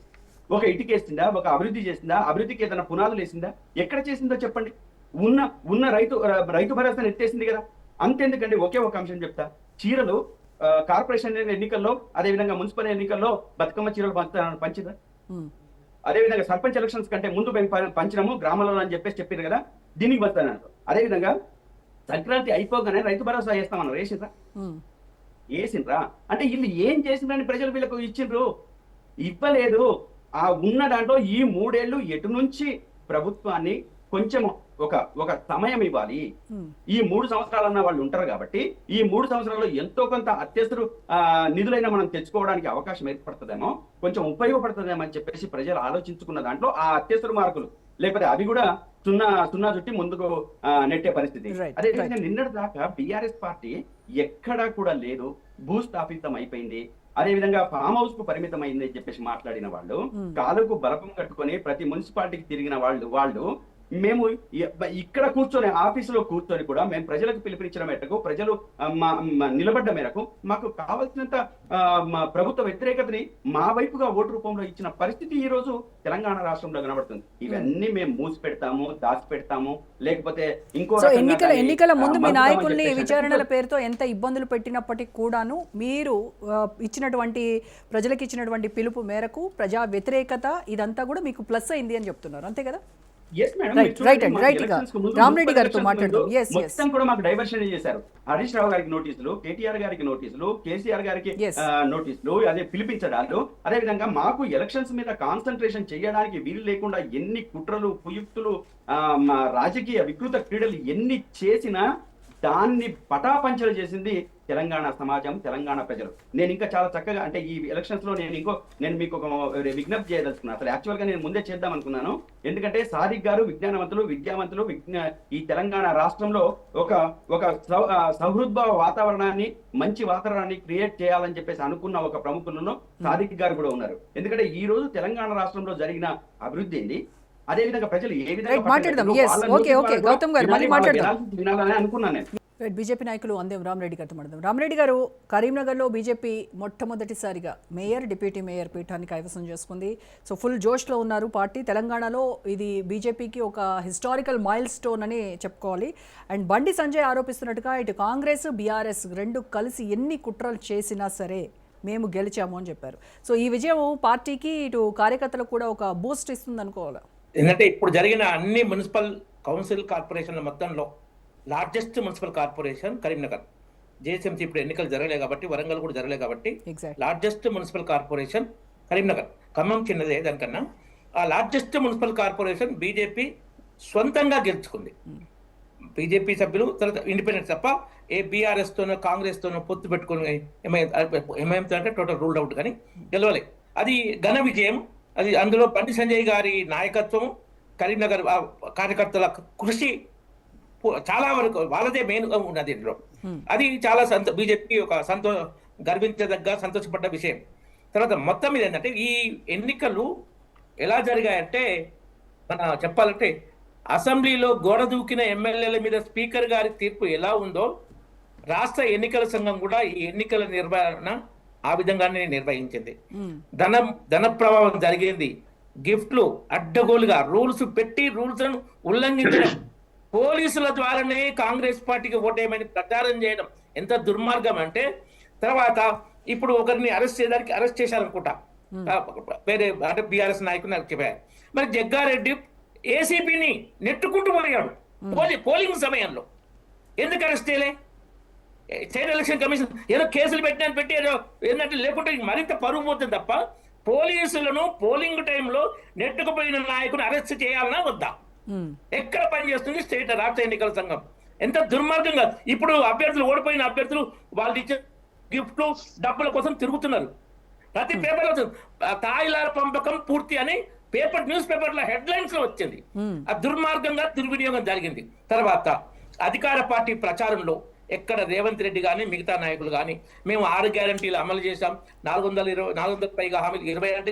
ఒక ఇటుకేసిందా, ఒక అభివృద్ధి చేసిందా, అభివృద్ధికి ఏదైనా పునాదులు వేసిందా, ఎక్కడ చేసిందో చెప్పండి? ఉన్న రైతు భరోసాను ఎత్తేసింది కదా. అంతెందుకండి, ఒకే ఒక అంశం చెప్తా. చీరలు కార్పొరేషన్ ఎన్నికల్లో అదేవిధంగా మున్సిపల్ ఎన్నికల్లో బతుకమ్మ చీరలు పంచిందా? అదేవిధంగా సర్పంచ్ ఎలక్షన్స్ కంటే ముందు పంచినము గ్రామాలలో అని చెప్పేసి చెప్పారు కదా, దీనికి వస్తాను. అదేవిధంగా సంక్రాంతి అయిపోగానే రైతు భరోసా వేస్తామన్నారు, వేసిండ్రా? అంటే వీళ్ళు ఏం చేసిండ్రని ప్రజలు వీళ్ళకు ఇచ్చిండ్రు? ఇవ్వలేదు. ఆ ఉన్న దాంట్లో ఈ 3 ఏళ్ళు ఎటు నుంచి ప్రభుత్వాన్ని కొంచెం ఒక సమయం ఇవ్వాలి. ఈ 3 సంవత్సరాలన్న వాళ్ళు ఉంటారు కాబట్టి ఈ 3 సంవత్సరాల్లో ఎంతో కొంత అత్యవసర నిధులైనా మనం తెచ్చుకోవడానికి అవకాశం ఏర్పడుతుందేమో, కొంచెం ఉపయోగపడుతుందేమో అని చెప్పేసి ప్రజలు ఆలోచించుకున్న దాంట్లో ఆ అత్యవసర మార్కులు లేకపోతే అవి కూడా సున్నా చుట్టి ముందుకు నెట్టే పరిస్థితి. అదేవిధంగా నిన్నటి దాకా బీఆర్ఎస్ పార్టీ ఎక్కడా కూడా లేదు, భూస్థాపితం అయిపోయింది, అదేవిధంగా ఫామ్ హౌస్ కు పరిమితం అయింది అని చెప్పేసి మాట్లాడిన వాళ్ళు, కాలుకు బలపం కట్టుకొని ప్రతి మున్సిపాలిటీకి తిరిగిన వాళ్ళు మేము ఇక్కడ కూర్చొని ఆఫీసులో కూర్చొని కూడా మేము ప్రజలకు పిలుపునిచ్చిన మేరకు ప్రజలు నిలబడ్డ మేరకు మాకు కావాల్సినంత ప్రభుత్వ వ్యతిరేకతని మా వైపుగా ఓటు రూపంలో ఇచ్చిన పరిస్థితి ఈ రోజు తెలంగాణ రాష్ట్రంలో కనబడుతుంది. ఇవన్నీ మేము మూసి పెడతాము, దాచి పెడతాము, లేకపోతే ఇంకో ఎన్నికల ముందు మీ నాయకుల్ని విచారణల పేరుతో ఎంత ఇబ్బందులు పెట్టినప్పటికీ కూడాను మీరు ఇచ్చినటువంటి ప్రజలకు ఇచ్చినటువంటి పిలుపు మేరకు ప్రజా వ్యతిరేకత ఇదంతా కూడా మీకు ప్లస్ అయింది అని చెప్తున్నారు, అంతే కదా? రామరెడ్డి గారితో మొత్తం కూడా మాకు డైవర్షన్ చేశారు. హరీష్ రావు గారికి నోటీసులు, కేటీఆర్ గారికి నోటీసులు, కేసీఆర్ గారికి నోటీసులు, అదే పిలిపించడాలు, అదే విధంగా మాకు ఎలక్షన్స్ మీద కాన్సన్ట్రేషన్ చేయడానికి వీలు లేకుండా ఎన్ని కుట్రలు, కుయుక్తులు, రాజకీయ వికృత క్రీడలు ఎన్ని చేసినా దాన్ని పటాపంచలు చేసింది తెలంగాణ సమాజం, తెలంగాణ ప్రజలు. నేను ఇంకా చాలా చక్కగా అంటే ఈ ఎలక్షన్స్ లో నేను మీకు ఒక విజ్ఞప్తి చేయదలుచుకున్నాను. అసలు యాక్చువల్ గా నేను ముందే చేద్దాం అనుకున్నాను. ఎందుకంటే సాదిక్ గారు విద్యావంతులు ఈ తెలంగాణ రాష్ట్రంలో ఒక సౌహృద్భావ వాతావరణాన్ని, మంచి వాతావరణాన్ని క్రియేట్ చేయాలని చెప్పేసి అనుకున్న ఒక ప్రముఖులను సాదిక్ గారు కూడా ఉన్నారు. ఎందుకంటే ఈ రోజు తెలంగాణ రాష్ట్రంలో జరిగిన అభివృద్ధి ఏంది, అదే విధంగా ప్రజలు ఏ విధంగా వినాలని అనుకున్నాను నేను. బీజేపీ నాయకులు అందేం రామరెడ్డి గారితో మాట్లాడదాం. రామరెడ్డి గారు, కరీంనగర్లో బీజేపీ మొట్టమొదటిసారిగా మేయర్, డిప్యూటీ మేయర్ పీఠాన్ని కైవసం చేసుకుంది. సో ఫుల్ జోష్లో ఉన్నారు పార్టీ. తెలంగాణలో ఇది బీజేపీకి ఒక హిస్టారికల్ మైల్ స్టోన్ అని చెప్పుకోవాలి. అండ్ బండి సంజయ్ ఆరోపిస్తున్నట్టుగా ఇటు కాంగ్రెస్, బీఆర్ఎస్ రెండు కలిసి ఎన్ని కుట్రలు చేసినా సరే మేము గెలిచాము అని చెప్పారు. సో ఈ విజయం పార్టీకి, ఇటు కార్యకర్తలకు కూడా ఒక బూస్ట్ ఇస్తుంది అనుకోవాలి. ఎందుకంటే ఇప్పుడు జరిగిన అన్ని మున్సిపల్ కౌన్సిల్ కార్పొరేషన్ల మొత్తంలో largest municipal corporation Karimnagar. JSMC ఇప్పుడు ఎన్నికలు జరగలేదు కాబట్టి, వరంగల్ కూడా జరగలేదు కాబట్టి largest municipal corporation Karimnagar. Khammam చిన్నదే దానికన్నా. ఆ లార్జెస్ట్ మున్సిపల్ కార్పొరేషన్ బీజేపీ స్వంతంగా గెలుచుకుంది. బీజేపీ సభ్యులు, తర్వాత ఇండిపెండెంట్ తప్ప ఏ బీఆర్ఎస్ తోనో కాంగ్రెస్ తోనో పొత్తు పెట్టుకుని ఎంఐఎంతో అంటే టోటల్ రూల్డ్ అవుట్ కానీ గెలవలే. అది ఘన విజయం. అది అందులో బండి సంజయ్ గారి నాయకత్వం, కరీంనగర్ కార్యకర్తల కృషి చాలా వరకు వాళ్ళదే మెయిన్ గా ఉన్నది ఇందులో. అది చాలా బీజేపీ ఒక గర్వించదగ్గ, సంతోషపడ్డ విషయం. తర్వాత మొత్తం మీద ఏంటంటే ఈ ఎన్నికలు ఎలా జరిగాయంటే, చెప్పాలంటే అసెంబ్లీలో గోడ దూకిన ఎమ్మెల్యేల మీద స్పీకర్ గారి తీర్పు ఎలా ఉందో రాష్ట్ర ఎన్నికల సంఘం కూడా ఈ ఎన్నికల నిర్వహణ ఆ విధంగానే నిర్వహించింది. ధన ప్రభావం జరిగింది. గిఫ్ట్లు అడ్డగోలుగా రూల్స్ పెట్టి రూల్స్ ఉల్లంఘించడం, పోలీసుల ద్వారానే కాంగ్రెస్ పార్టీకి ఓటేయమని ప్రచారం చేయడం ఎంత దుర్మార్గం అంటే, తర్వాత ఇప్పుడు ఒకరిని అరెస్ట్ చేశారనుకుంటా, వేరే అంటే బీఆర్ఎస్ నాయకుని చెప్పారు. మరి జగ్గారెడ్డి ఏసీపీని నెట్టుకుంటూ పోయాడు పోలింగ్ సమయంలో. ఎందుకు అరెస్ట్ చేయలే? స్టేట్ ఎలక్షన్ కమిషన్ ఏదో కేసులు పెట్టి ఏదో ఏంటంటే, లేకుంటే మరింత పరుగు పోతుంది తప్ప పోలీసులను పోలింగ్ టైంలో నెట్టుకుపోయిన నాయకుని అరెస్ట్ చేయాలన్నా వద్దా? ఎక్కడ పనిచేస్తుంది రాష్ట్ర ఎన్నికల సంఘం? ఎంత దుర్మార్గంగా ఇప్పుడు అభ్యర్థులు ఓడిపోయిన అభ్యర్థులు వాళ్ళు ఇచ్చే గిఫ్ట్లు డబ్బుల కోసం తిరుగుతున్నారు. ప్రతి పేపర్లో తాయిలాల పంపకం పూర్తి అని న్యూస్ పేపర్ల హెడ్లైన్స్ లో వచ్చింది. ఆ దుర్మార్గంగా దుర్వినియోగం జరిగింది. తర్వాత అధికార పార్టీ ప్రచారంలో ఎక్కడ రేవంత్ రెడ్డి కానీ మిగతా నాయకులు కానీ మేము 6 గ్యారంటీలు అమలు చేశాం, 400 పైగా హామీలు 20 అంటే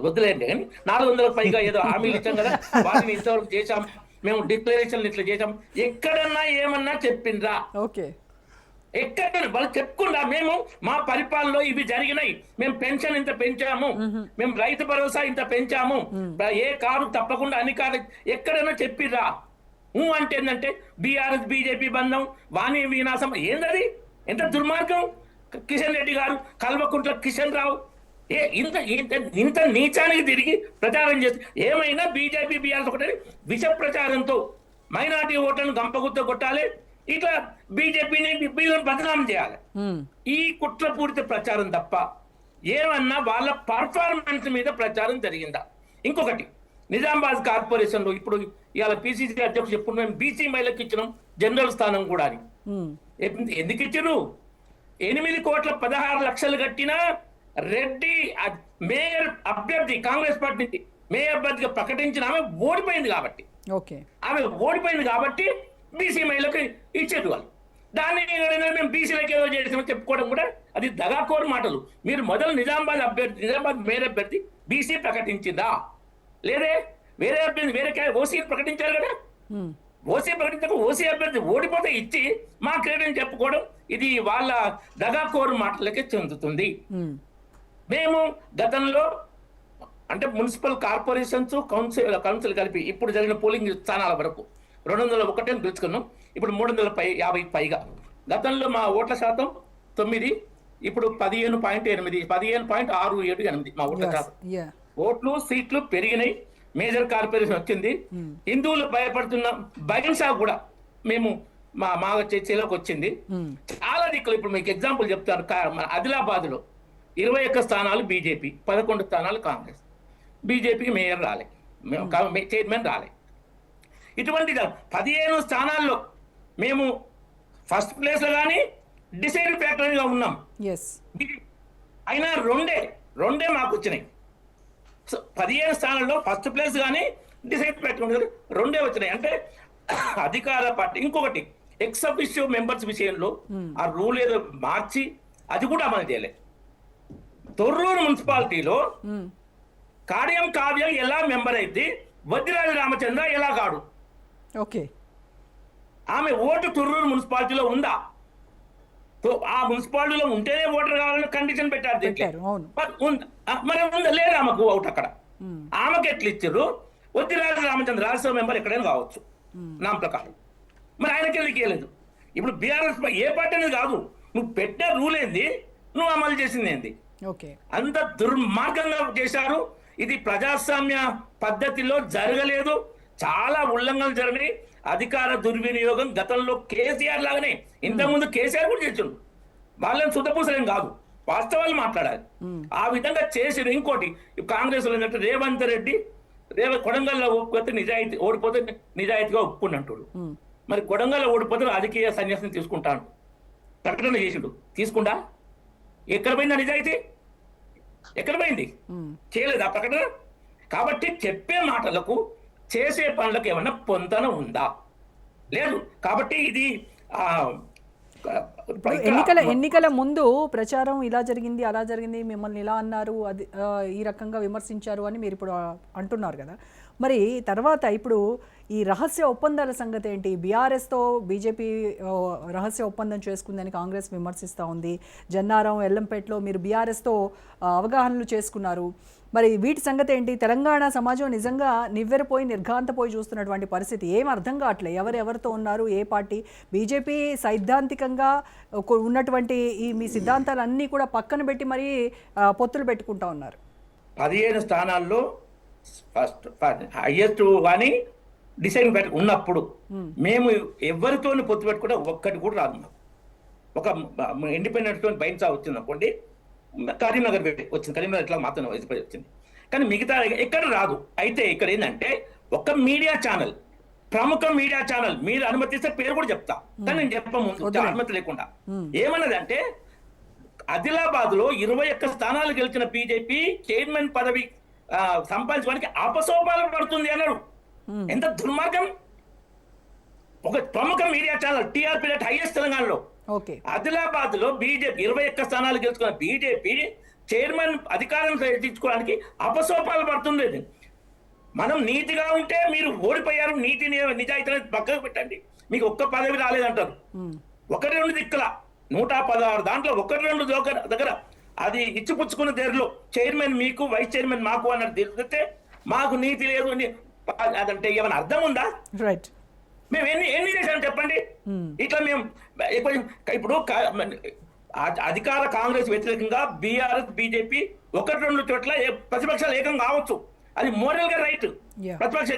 వద్దులేండి కానీ 400 పైగా ఏదో హామీలు ఇచ్చాం కదా వాటిని ఇంతవరకు చేశాం, మేము డిక్లరేషన్లు ఇట్లా చేశాం, ఎక్కడన్నా ఏమన్నా చెప్పిండ్రా? ఓకే, ఎక్కడ వాళ్ళు చెప్పుకుండా మేము మా పరిపాలనలో ఇవి జరిగినాయి, మేము పెన్షన్ ఇంత పెంచాము, మేము రైతు భరోసా ఇంత పెంచాము, ఏ కారు తప్పకుండా అన్ని కారు ఎక్కడైనా చెప్పిర్రా? అంటే ఏంటంటే బీఆర్ఎస్ బీజేపీ బంధం వాణి వినాశం ఏందది? ఎంత దుర్మార్గం! కిషన్ రెడ్డి గారు, కల్వకుంట్ల కిషన్ రావు ఇంత నీచానికి తిరిగి ప్రచారం చేసి ఏమైనా బీజేపీ బీఆర్ఎస్ ఒకటి విష ప్రచారంతో మైనార్టీ ఓట్లను గంపగుత్త కొట్టాలి, ఇట్లా బీజేపీని బదనాం చేయాలి. ఈ కుట్రపూరిత ప్రచారం తప్ప ఏమన్నా వాళ్ళ పర్ఫార్మెన్స్ మీద ప్రచారం జరిగిందా? ఇంకొకటి, నిజామాబాద్ కార్పొరేషన్ లో ఇప్పుడు ఇవాళ పిసిసి అధ్యక్షుడు చెప్పుకున్నాం, మేము బీసీ మహిళకి ఇచ్చినాం జనరల్ స్థానం కూడా అని. ఎందుకు ఇచ్చారు? 8,16,00,000 కట్టిన రెడ్డి మేయర్ అభ్యర్థి కాంగ్రెస్ పార్టీ నుంచి మేయర్ అభ్యర్థిగా ప్రకటించిన ఆమె ఓడిపోయింది కాబట్టి, ఆమె ఓడిపోయింది కాబట్టి బీసీ మహిళలకు ఇచ్చేది వాళ్ళు. దాన్ని మేము బీసీలకు ఏదో చేసామని చెప్పుకోవడం కూడా అది దగాకోరు మాటలు. మీరు మొదలు నిజామాబాద్ మేయర్ అభ్యర్థి బీసీ ప్రకటించిందా? లేదే, వేరే అభ్యర్థి వేరే ఓసీ ప్రకటించారు కదా, ఓసీ ప్రకటించక ఓసీ అభ్యర్థి ఓడిపోతే ఇచ్చి మా క్రెడిట్ చెప్పుకోవడం ఇది వాళ్ళ దగాకోరు మాటలకే చెందుతుంది. మేము గతంలో అంటే మున్సిపల్ కార్పొరేషన్స్ కౌన్సిల్ కలిపి ఇప్పుడు జరిగిన పోలింగ్ స్థానాల వరకు 201 గెలుచుకున్నాం, ఇప్పుడు 350 పైగా. గతంలో మా ఓట్ల శాతం 9, ఇప్పుడు 15.8 15.678 మా ఓట్ల శాతం. ఓట్లు సీట్లు పెరిగినాయి, మేజర్ కార్పొరేషన్ వచ్చింది. హిందువులు భయపడుతున్న బైన్సా కూడా మేము మా చర్చలోకి వచ్చింది. చాలా దిక్కులు ఇప్పుడు మీకు ఎగ్జాంపుల్ చెప్తాను. మన ఆదిలాబాద్ లో 21 స్థానాలు బీజేపీ, 11 స్థానాలు కాంగ్రెస్. బీజేపీకి మేయర్ రాలే, చైర్మన్ రాలే. ఇటువంటి 15 స్థానాల్లో మేము ఫస్ట్ ప్లేస్ లో కానీ డిసైడ్ ఫ్యాక్టరీగా ఉన్నాం. అయినా రెండే మాకు వచ్చినాయి. 15 స్థానాల్లో ఫస్ట్ ప్లేస్ కానీ డిసైడ్ ఫ్యాక్టరీ 2 వచ్చినాయి. అంటే అధికార పార్టీ. ఇంకొకటి, ఎక్స్ అఫిషియో మెంబర్స్ విషయంలో ఆ రూల్ ఏదో మార్చి అది కూడా అమలు చేయలేదు. తొర్రూరు మున్సిపాలిటీలో కావ్యం ఎలా మెంబర్ అయితే వద్దిరాజు రామచంద్ర ఎలా కాడు? ఓకే, ఆమె ఓటు తొర్రూరు మున్సిపాలిటీలో ఉందా? ఆ మున్సిపాలిటీలో ఉంటేనే ఓటర్ కావాలని కండిషన్ పెట్టారు. మరి ఉందా లేదా ఆమెకు ఓటు అక్కడ? ఆమెకు ఎట్లా ఇచ్చారు? వద్దిరాజు రామచంద్ర రాజ్యసభ మెంబర్ ఎక్కడైనా కావచ్చు నా ప్రకారం, మరి ఆయనకి ఎందుకు ఇవ్వలేదు? ఇప్పుడు బీఆర్ఎస్ ఏ పార్టీ అనేది కాదు, నువ్వు పెట్టిన రూల్ ఏంది, నువ్వు అమలు చేసింది ఏంది? అంత దుర్మార్గంగా చేశారు. ఇది ప్రజాస్వామ్య పద్ధతిలో జరగలేదు. చాలా ఉల్లంఘనలు జరిగినాయి. అధికార దుర్వినియోగం గతంలో కేసీఆర్ లాగానే, ఇంతకుముందు కేసీఆర్ కూడా చేసిండు. వాళ్ళని శుద్ధపూసలేం కాదు, వాస్తవాలు మాట్లాడాలి. ఆ విధంగా చేసిన. ఇంకోటి, కాంగ్రెస్ ఏంటంటే రేవంత్ రెడ్డి కొడంగల్లో ఓడిపోతే నిజాయితీగా ఒప్పుకున్నట్టు. మరి కొడంగల్లో ఓడిపోతే రాజకీయ సన్యాసం తీసుకుంటాను ప్రకటన చేసిండు. తీసుకుంటా? ఎక్కడ పోయిందా నిజాయితీ? ఎక్కడ పోయింది? చేయలేదా ప్రకటన? కాబట్టి చెప్పే మాటలకు చేసే పనులకు ఏమన్నా పొంతన ఉందా? లేదు. కాబట్టి ఇది ఎన్నికల ముందు ప్రచారం ఇలా జరిగింది అలా జరిగింది, మిమ్మల్ని ఇలా అన్నారు, అది ఈ రకంగా విమర్శించారు అని మీరు ఇప్పుడు అంటున్నారు కదా. మరి తర్వాత ఇప్పుడు ఈ రహస్య ఒప్పందాల సంగతి ఏంటి? బీఆర్ఎస్తో బీజేపీ రహస్య ఒప్పందం చేసుకుందని కాంగ్రెస్ విమర్శిస్తూ ఉంది. జన్నారం, ఎల్లంపేటలో మీరు బీఆర్ఎస్తో అవగాహనలు చేసుకున్నారు. మరి వీటి సంగతి ఏంటి? తెలంగాణ సమాజం నిజంగా నివ్వెరపోయి నిర్ఘాంతపోయి చూస్తున్నటువంటి పరిస్థితి. ఏం అర్థం కావట్లే, ఎవరెవరితో ఉన్నారు, ఏ పార్టీ? బీజేపీ సైద్ధాంతికంగా ఉన్నటువంటి ఈ మీ సిద్ధాంతాలన్నీ కూడా పక్కన పెట్టి మరీ పొత్తులు పెట్టుకుంటా ఉన్నారు. 15 స్థానాల్లో ఫస్ట్ హైయెస్ట్ అని డిసైడ్ ఉన్నప్పుడు మేము ఎవరితో పొత్తు పెట్టుకుంటే ఒక్కటి కూడా రాదు. ఒక ఇండిపెండెంట్ తో బైన్సా వచ్చింది అనుకోండి, కరీంనగర్ వచ్చింది, కరీంనగర్ ఇట్లా మాత్రం వచ్చింది, కానీ మిగతా ఎక్కడ రాదు. అయితే ఇక్కడ ఏంటంటే ఒక మీడియా ఛానల్ ప్రముఖ మీడియా ఛానల్ మీరు అనుమతిస్తే పేరు కూడా చెప్తా, కానీ నేను చెప్ప ముందు వద్దులే. అనుమతి లేకుండా ఏమన్నదంటే ఆదిలాబాద్ లో 21 స్థానాలు గెలిచిన బీజేపీ చైర్మన్ పదవి సంపాదించడానికి అపసోపాలు పడుతుంది అన్నాడు. ఎంత దుర్మార్గం! ఒక ప్రముఖ media channel TRP rate highest తెలంగాణలో. ఓకే, ఆదిలాబాద్ లో బీజేపీ 21 స్థానాలు గెలుచుకున్న బీజేపీ చైర్మన్ అధికారం తెచ్చుకోవడానికి అపసోపాలు పడుతుంది. మనం నీతిగా ఉంటే మీరు ఓడిపోయారు, నీతిని నిజాయితీ పక్కకు పెట్టండి, మీకు ఒక్క పదవి రాలేదంటారు. 1-2 దిక్కుల 116 దాంట్లో 1-2 దగ్గర అది ఇచ్చిపుచ్చుకున్న దగ్గరలో చైర్మన్ మీకు వైస్ చైర్మన్ మాకు అన్నట్టు తెలిస్తే మాకు నీతి లేదు అదంటే ఏమైనా అర్థం ఉందా? రైట్. మేము ఎన్ని చేశాం చెప్పండి. ఇట్లా మేము ఇప్పుడు అధికార కాంగ్రెస్ వ్యతిరేకంగా బీఆర్ఎస్ బీజేపీ 1-2 చోట్ల ప్రతిపక్షాలు ఏకం కావచ్చు, అది మోరల్ గా రైట్. ప్రతిపక్ష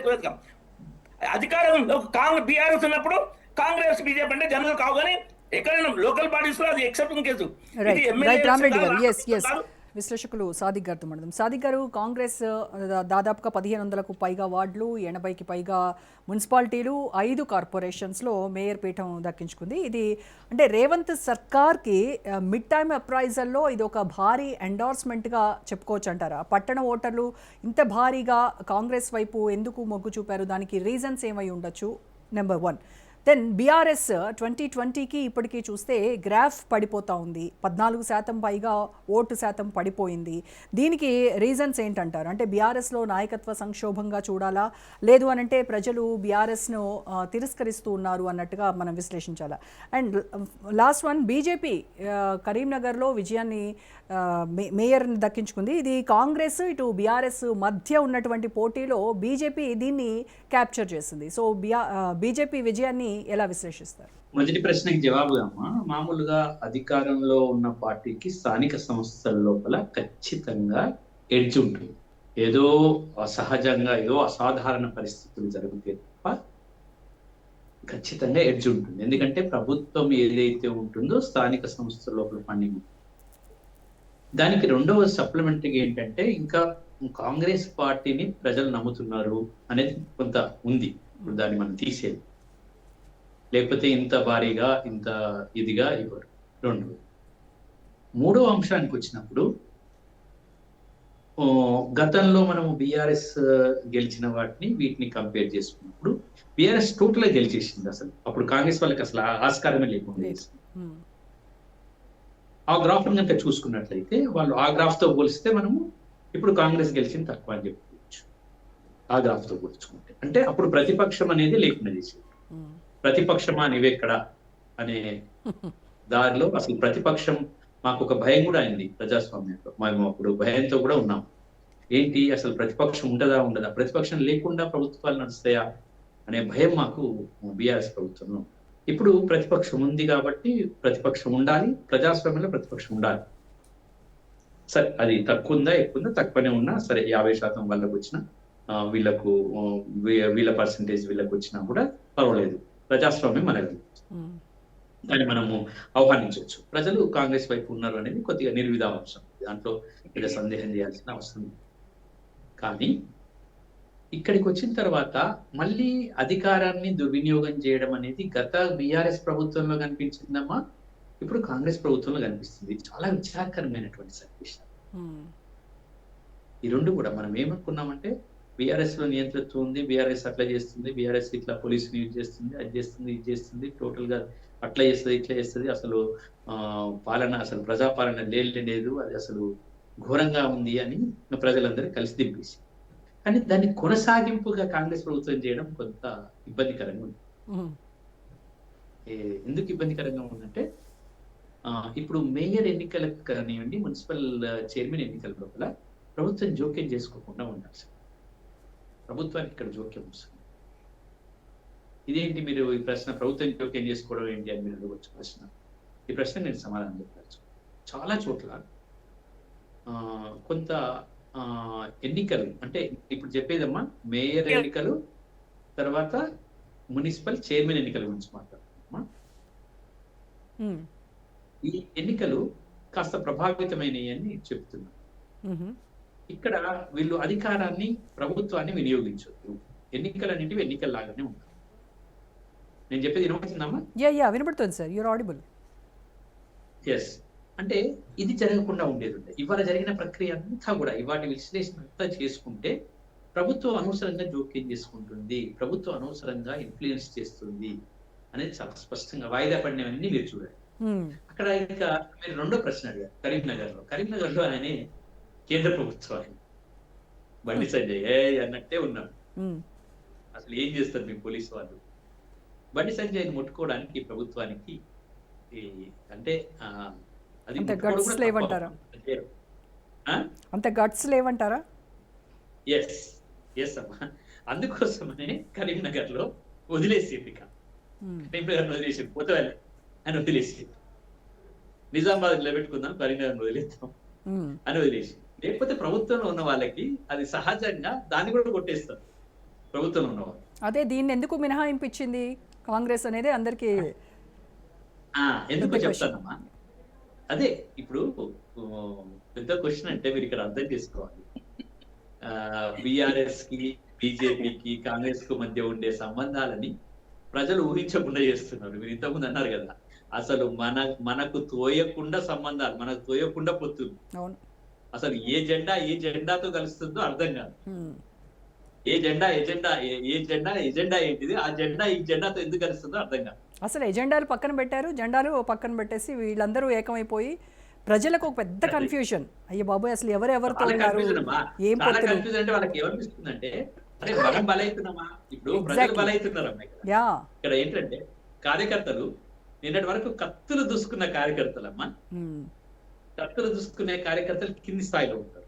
అధికారం బీఆర్ఎస్ ఉన్నప్పుడు కాంగ్రెస్ బీజేపీ అంటే జనరల్ కావు, కానీ ఎక్కడైనా లోకల్ బాడీస్ లో అది ఎక్సెప్షన్ కేసు. రామరెడ్డి గారు, విశ్లేషకులు సాదిక్ గారితో మాట్లాడదాం. సాదిక్ గారు, కాంగ్రెస్ దాదాపుగా 1500కు పైగా వార్డులు, 80కి పైగా మున్సిపాలిటీలు, 5 కార్పొరేషన్స్లో మేయర్ పీఠం దక్కించుకుంది. ఇది అంటే రేవంత్ సర్కార్కి మిడ్ టైమ్ అప్రైజల్లో ఇది ఒక భారీ ఎండార్స్మెంట్గా చెప్పుకోవచ్చు అంటారా? పట్టణ ఓటర్లు ఇంత భారీగా కాంగ్రెస్ వైపు ఎందుకు మొగ్గు చూపారు? దానికి రీజన్స్ ఏమై ఉండొచ్చు? నెంబర్ 1. దెన్ బీఆర్ఎస్ 2020కి ఇప్పటికీ చూస్తే గ్రాఫ్ పడిపోతూ ఉంది, 14% పైగా ఓటు శాతం పడిపోయింది. దీనికి రీజన్స్ ఏంటంటారు? అంటే బీఆర్ఎస్లో నాయకత్వ సంక్షోభంగా చూడాలా, లేదు అనంటే ప్రజలు బీఆర్ఎస్ను తిరస్కరిస్తూ ఉన్నారు అన్నట్టుగా మనం విశ్లేషించాలా? అండ్ లాస్ట్ వన్, బీజేపీ కరీంనగర్లో విజయాన్ని మేయర్ని దక్కించుకుంది. ఇది కాంగ్రెస్ ఇటు బీఆర్ఎస్ మధ్య ఉన్నటువంటి పోటీలో బీజేపీ దీన్ని క్యాప్చర్ చేసింది. సో బీజేపీ విజయాన్ని ఎలా విశ్లేషిస్తారు? మొదటి ప్రశ్నకి జవాబుగా మామూలుగా అధికారంలో ఉన్న పార్టీకి స్థానిక సంస్థల లోపల ఖచ్చితంగా ఎడ్జ్ ఉంటుంది. ఏదో సహజంగా ఏదో అసాధారణ పరిస్థితులు జరిగితే తప్ప ఖచ్చితంగా ఎడ్జ్ ఉంటుంది. ఎందుకంటే ప్రభుత్వం ఏదైతే ఉంటుందో స్థానిక సంస్థల లోపల ఫండింగ్. దానికి రెండవ సప్లిమెంటరీగా ఏంటంటే ఇంకా కాంగ్రెస్ పార్టీని ప్రజలు నమ్ముతున్నారు అనేది కొంత ఉంది. ఇప్పుడు దాన్ని మనం తీసేది, లేకపోతే ఇంత భారీగా ఇంత ఇదిగా ఇవ్వరు. 2. మూడో అంశానికి వచ్చినప్పుడు గతంలో మనము బీఆర్ఎస్ గెలిచిన వాటిని వీటిని కంపేర్ చేసుకున్నప్పుడు బీఆర్ఎస్ టోటల్ గా గెలిచేసింది. అసలు అప్పుడు కాంగ్రెస్ వాళ్ళకి అసలు ఆస్కారమే లేకుండా. ఆ గ్రాఫ్ కనుక చూసుకున్నట్లయితే వాళ్ళు ఆ గ్రాఫ్ తో పోలిస్తే మనము ఇప్పుడు కాంగ్రెస్ గెలిచింది తక్కువ అని చెప్పుకోవచ్చు. ఆ గ్రాఫ్ తో పోల్చుకుంటే అంటే అప్పుడు ప్రతిపక్షం అనేది లేకుండా చేసేది. ప్రతిపక్షమా నీవెక్కడ అనే దారిలో అసలు ప్రతిపక్షం మాకు ఒక భయం కూడా అయింది ప్రజాస్వామ్యంలో. మేము అప్పుడు భయంతో కూడా ఉన్నాం. ఏంటి అసలు ప్రతిపక్షం ఉండదా, ప్రతిపక్షం లేకుండా ప్రభుత్వాలు నడుస్తాయా అనే భయం మాకు బీఆర్ఎస్ ప్రభుత్వంలో. ఇప్పుడు ప్రతిపక్షం ఉంది కాబట్టి ప్రతిపక్షం ఉండాలి, ప్రజాస్వామ్యంలో ప్రతిపక్షం ఉండాలి. సరే అది తక్కువ ఉందా ఎక్కువ ఉందా, తక్కువనే ఉన్నా సరే 50% వాళ్ళకు వచ్చినా వీళ్ళకు వీళ్ళ పర్సంటేజ్ వీళ్ళకి వచ్చినా కూడా పర్వాలేదు, ప్రజాస్వామ్యం మనది, దాన్ని మనము ఆహ్వానించవచ్చు. ప్రజలు కాంగ్రెస్ వైపు ఉన్నారు అనేది కొద్దిగా నిర్విధాంశం, దాంట్లో పెద్ద సందేహం చేయాల్సిన అవసరం. కానీ ఇక్కడికి వచ్చిన తర్వాత మళ్ళీ అధికారాన్ని దుర్వినియోగం చేయడం అనేది గత బీఆర్ఎస్ ప్రభుత్వంలో కనిపించిందమ్మా, ఇప్పుడు కాంగ్రెస్ ప్రభుత్వంలో కనిపిస్తుంది. చాలా విచారకరమైనటువంటి సన్నివేశం. ఈ రెండు కూడా మనం ఏమనుకున్నామంటే బీఆర్ఎస్ లో నియంతృత్వం ఉంది, బీఆర్ఎస్ అట్లా చేస్తుంది, బీఆర్ఎస్ ఇట్లా పోలీసుని యూజ్ చేస్తుంది, అది చేస్తుంది, ఇది చేస్తుంది, టోటల్ గా అట్లా చేస్తుంది, ఇట్లా చేస్తుంది, అసలు పాలన అసలు ప్రజాపాలన లేదు, అది అసలు ఘోరంగా ఉంది అని ప్రజలందరూ కలిసి దింపేసి. కానీ దాన్ని కొనసాగింపుగా కాంగ్రెస్ ప్రభుత్వం చేయడం కొంత ఇబ్బందికరంగా ఉంది. ఎందుకు ఇబ్బందికరంగా ఉందంటే ఇప్పుడు మేయర్ ఎన్నికలకు కానివ్వండి, మున్సిపల్ చైర్మన్ ఎన్నికల లోపల ప్రభుత్వం జోక్యం చేసుకోకుండా ఉండాలి. ప్రభుత్వానికి ఇక్కడ జోక్యం వస్తుంది. ఇదేంటి మీరు ఈ ప్రశ్న ప్రభుత్వం జోక్యం చేసుకోవడం ఏంటి అని మీరు అడగవచ్చు ప్రశ్న. ఈ ప్రశ్న నేను సమాధానం చెప్పవచ్చు. చాలా చోట్ల కొంత ఎన్నికలు అంటే ఇప్పుడు చెప్పేదమ్మా మేయర్ ఎన్నికలు తర్వాత మున్సిపల్ చైర్మన్ ఎన్నికల గురించి మాట్లాడుతున్నామా. ఈ ఎన్నికలు కాస్త ప్రభావితమైనవి అని చెప్తున్నారు. ఇక్కడ వీళ్ళు అధికారాన్ని ప్రభుత్వాన్ని వినియోగించొద్దు, ఎన్నికలన్నింటివి ఎన్నికల్లాగానే ఉంటారు. నేను చెప్పేది వినపడుతుందమ్మా? యా వినపడుతుంది సార్, యూర్ ఆడిబుల్. ఎస్. అంటే ఇది జరగకుండా ఉండేది ఉండే. ఇవాళ జరిగిన ప్రక్రియ అంతా కూడా ఇవాటి విశ్లేషణ అంతా చేసుకుంటే ప్రభుత్వం అనవసరంగా జోక్యం చేసుకుంటుంది, ప్రభుత్వం అనవసరంగా ఇన్ఫ్లుయెన్స్ చేస్తుంది అనేది చాలా స్పష్టంగా వాయిదా పడినవన్నీ మీరు చూడండి. అక్కడ ఇంకా మీరు రెండో ప్రశ్న అడిగారు కరీంనగర్ లో ఆయనే కేంద్ర ప్రభుత్వాన్ని బండి సంజయ్ అన్నట్టే ఉన్నాడు. అసలు ఏం చేస్తారు మీ పోలీసు వాళ్ళు? బండి సంజయ్ని ముట్టుకోవడానికి ప్రభుత్వానికి అంటే అది అంత గట్స్ లేవంటారా? అంత గట్స్ లేవంటారా? ఎస్ అమ్మా. అందుకోసమనే కరీంనగర్ లో వదిలేసేది కరీంనగర్ వదిలేసి పోతే అని వదిలేసి నిజామాబాద్ లో పెట్టుకుందాం, కరీంనగర్ వదిలేద్దాం అని వదిలేసి, లేకపోతే ప్రభుత్వంలో ఉన్న వాళ్ళకి అది సహజంగా దాన్ని కూడా కొట్టేస్తారు ప్రభుత్వంలో ఉన్న వాళ్ళు. అదే దీన్ని ఎందుకు మినహాయింపించింది కాంగ్రెస్ అనేది అందరికి ఎందుకు చెప్తానమ్మా. అదే ఇప్పుడు పెద్ద క్వశ్చన్ అంటే మీరు ఇక్కడ అర్థం చేసుకోవాలి. బిఆర్ఎస్ కి బీజేపీకి కాంగ్రెస్ కు మధ్య ఉండే సంబంధాలని ప్రజలు ఊహించకుండా చేస్తున్నారు. మీరు ఇంతకుముందు అన్నారు కదా, అసలు మనకు తోయకుండా సంబంధాలు, మనకు తోయకుండా పొత్తులు. అసలు ఏ జెండాతో కలుస్తుందో అర్థం కాదు. ఏ జెండా ఏంటిది, ఆ జెండా ఈ జెండాతో ఎందుకు కలుస్తుందో అర్థం కాదు. అసలు ఎజెండాలు పక్కన పెట్టారు, జెండాలు పక్కన పెట్టేసి వీళ్ళందరూ ఏకమైపోయి ప్రజలకు ఒక పెద్ద కన్ఫ్యూజన్. అయ్యో బాబోయ్, అసలు ఎవరెవరితో ఉన్నారు, ఏం కన్ఫ్యూజన్ అంటే వాళ్ళకి ఏమనిపిస్తుందంటే మనం బలైతున్నామా, ఇప్పుడు ప్రజలు బలైతున్నారమ్మా. ఇక్కడ ఏంటంటే కార్యకర్తలు నిన్నటి వరకు కత్తులు దూసుకున్న కార్యకర్తలమ్మా, కత్తులు దూసుకునే కార్యకర్తలు కింది స్థాయిలో ఉంటారు.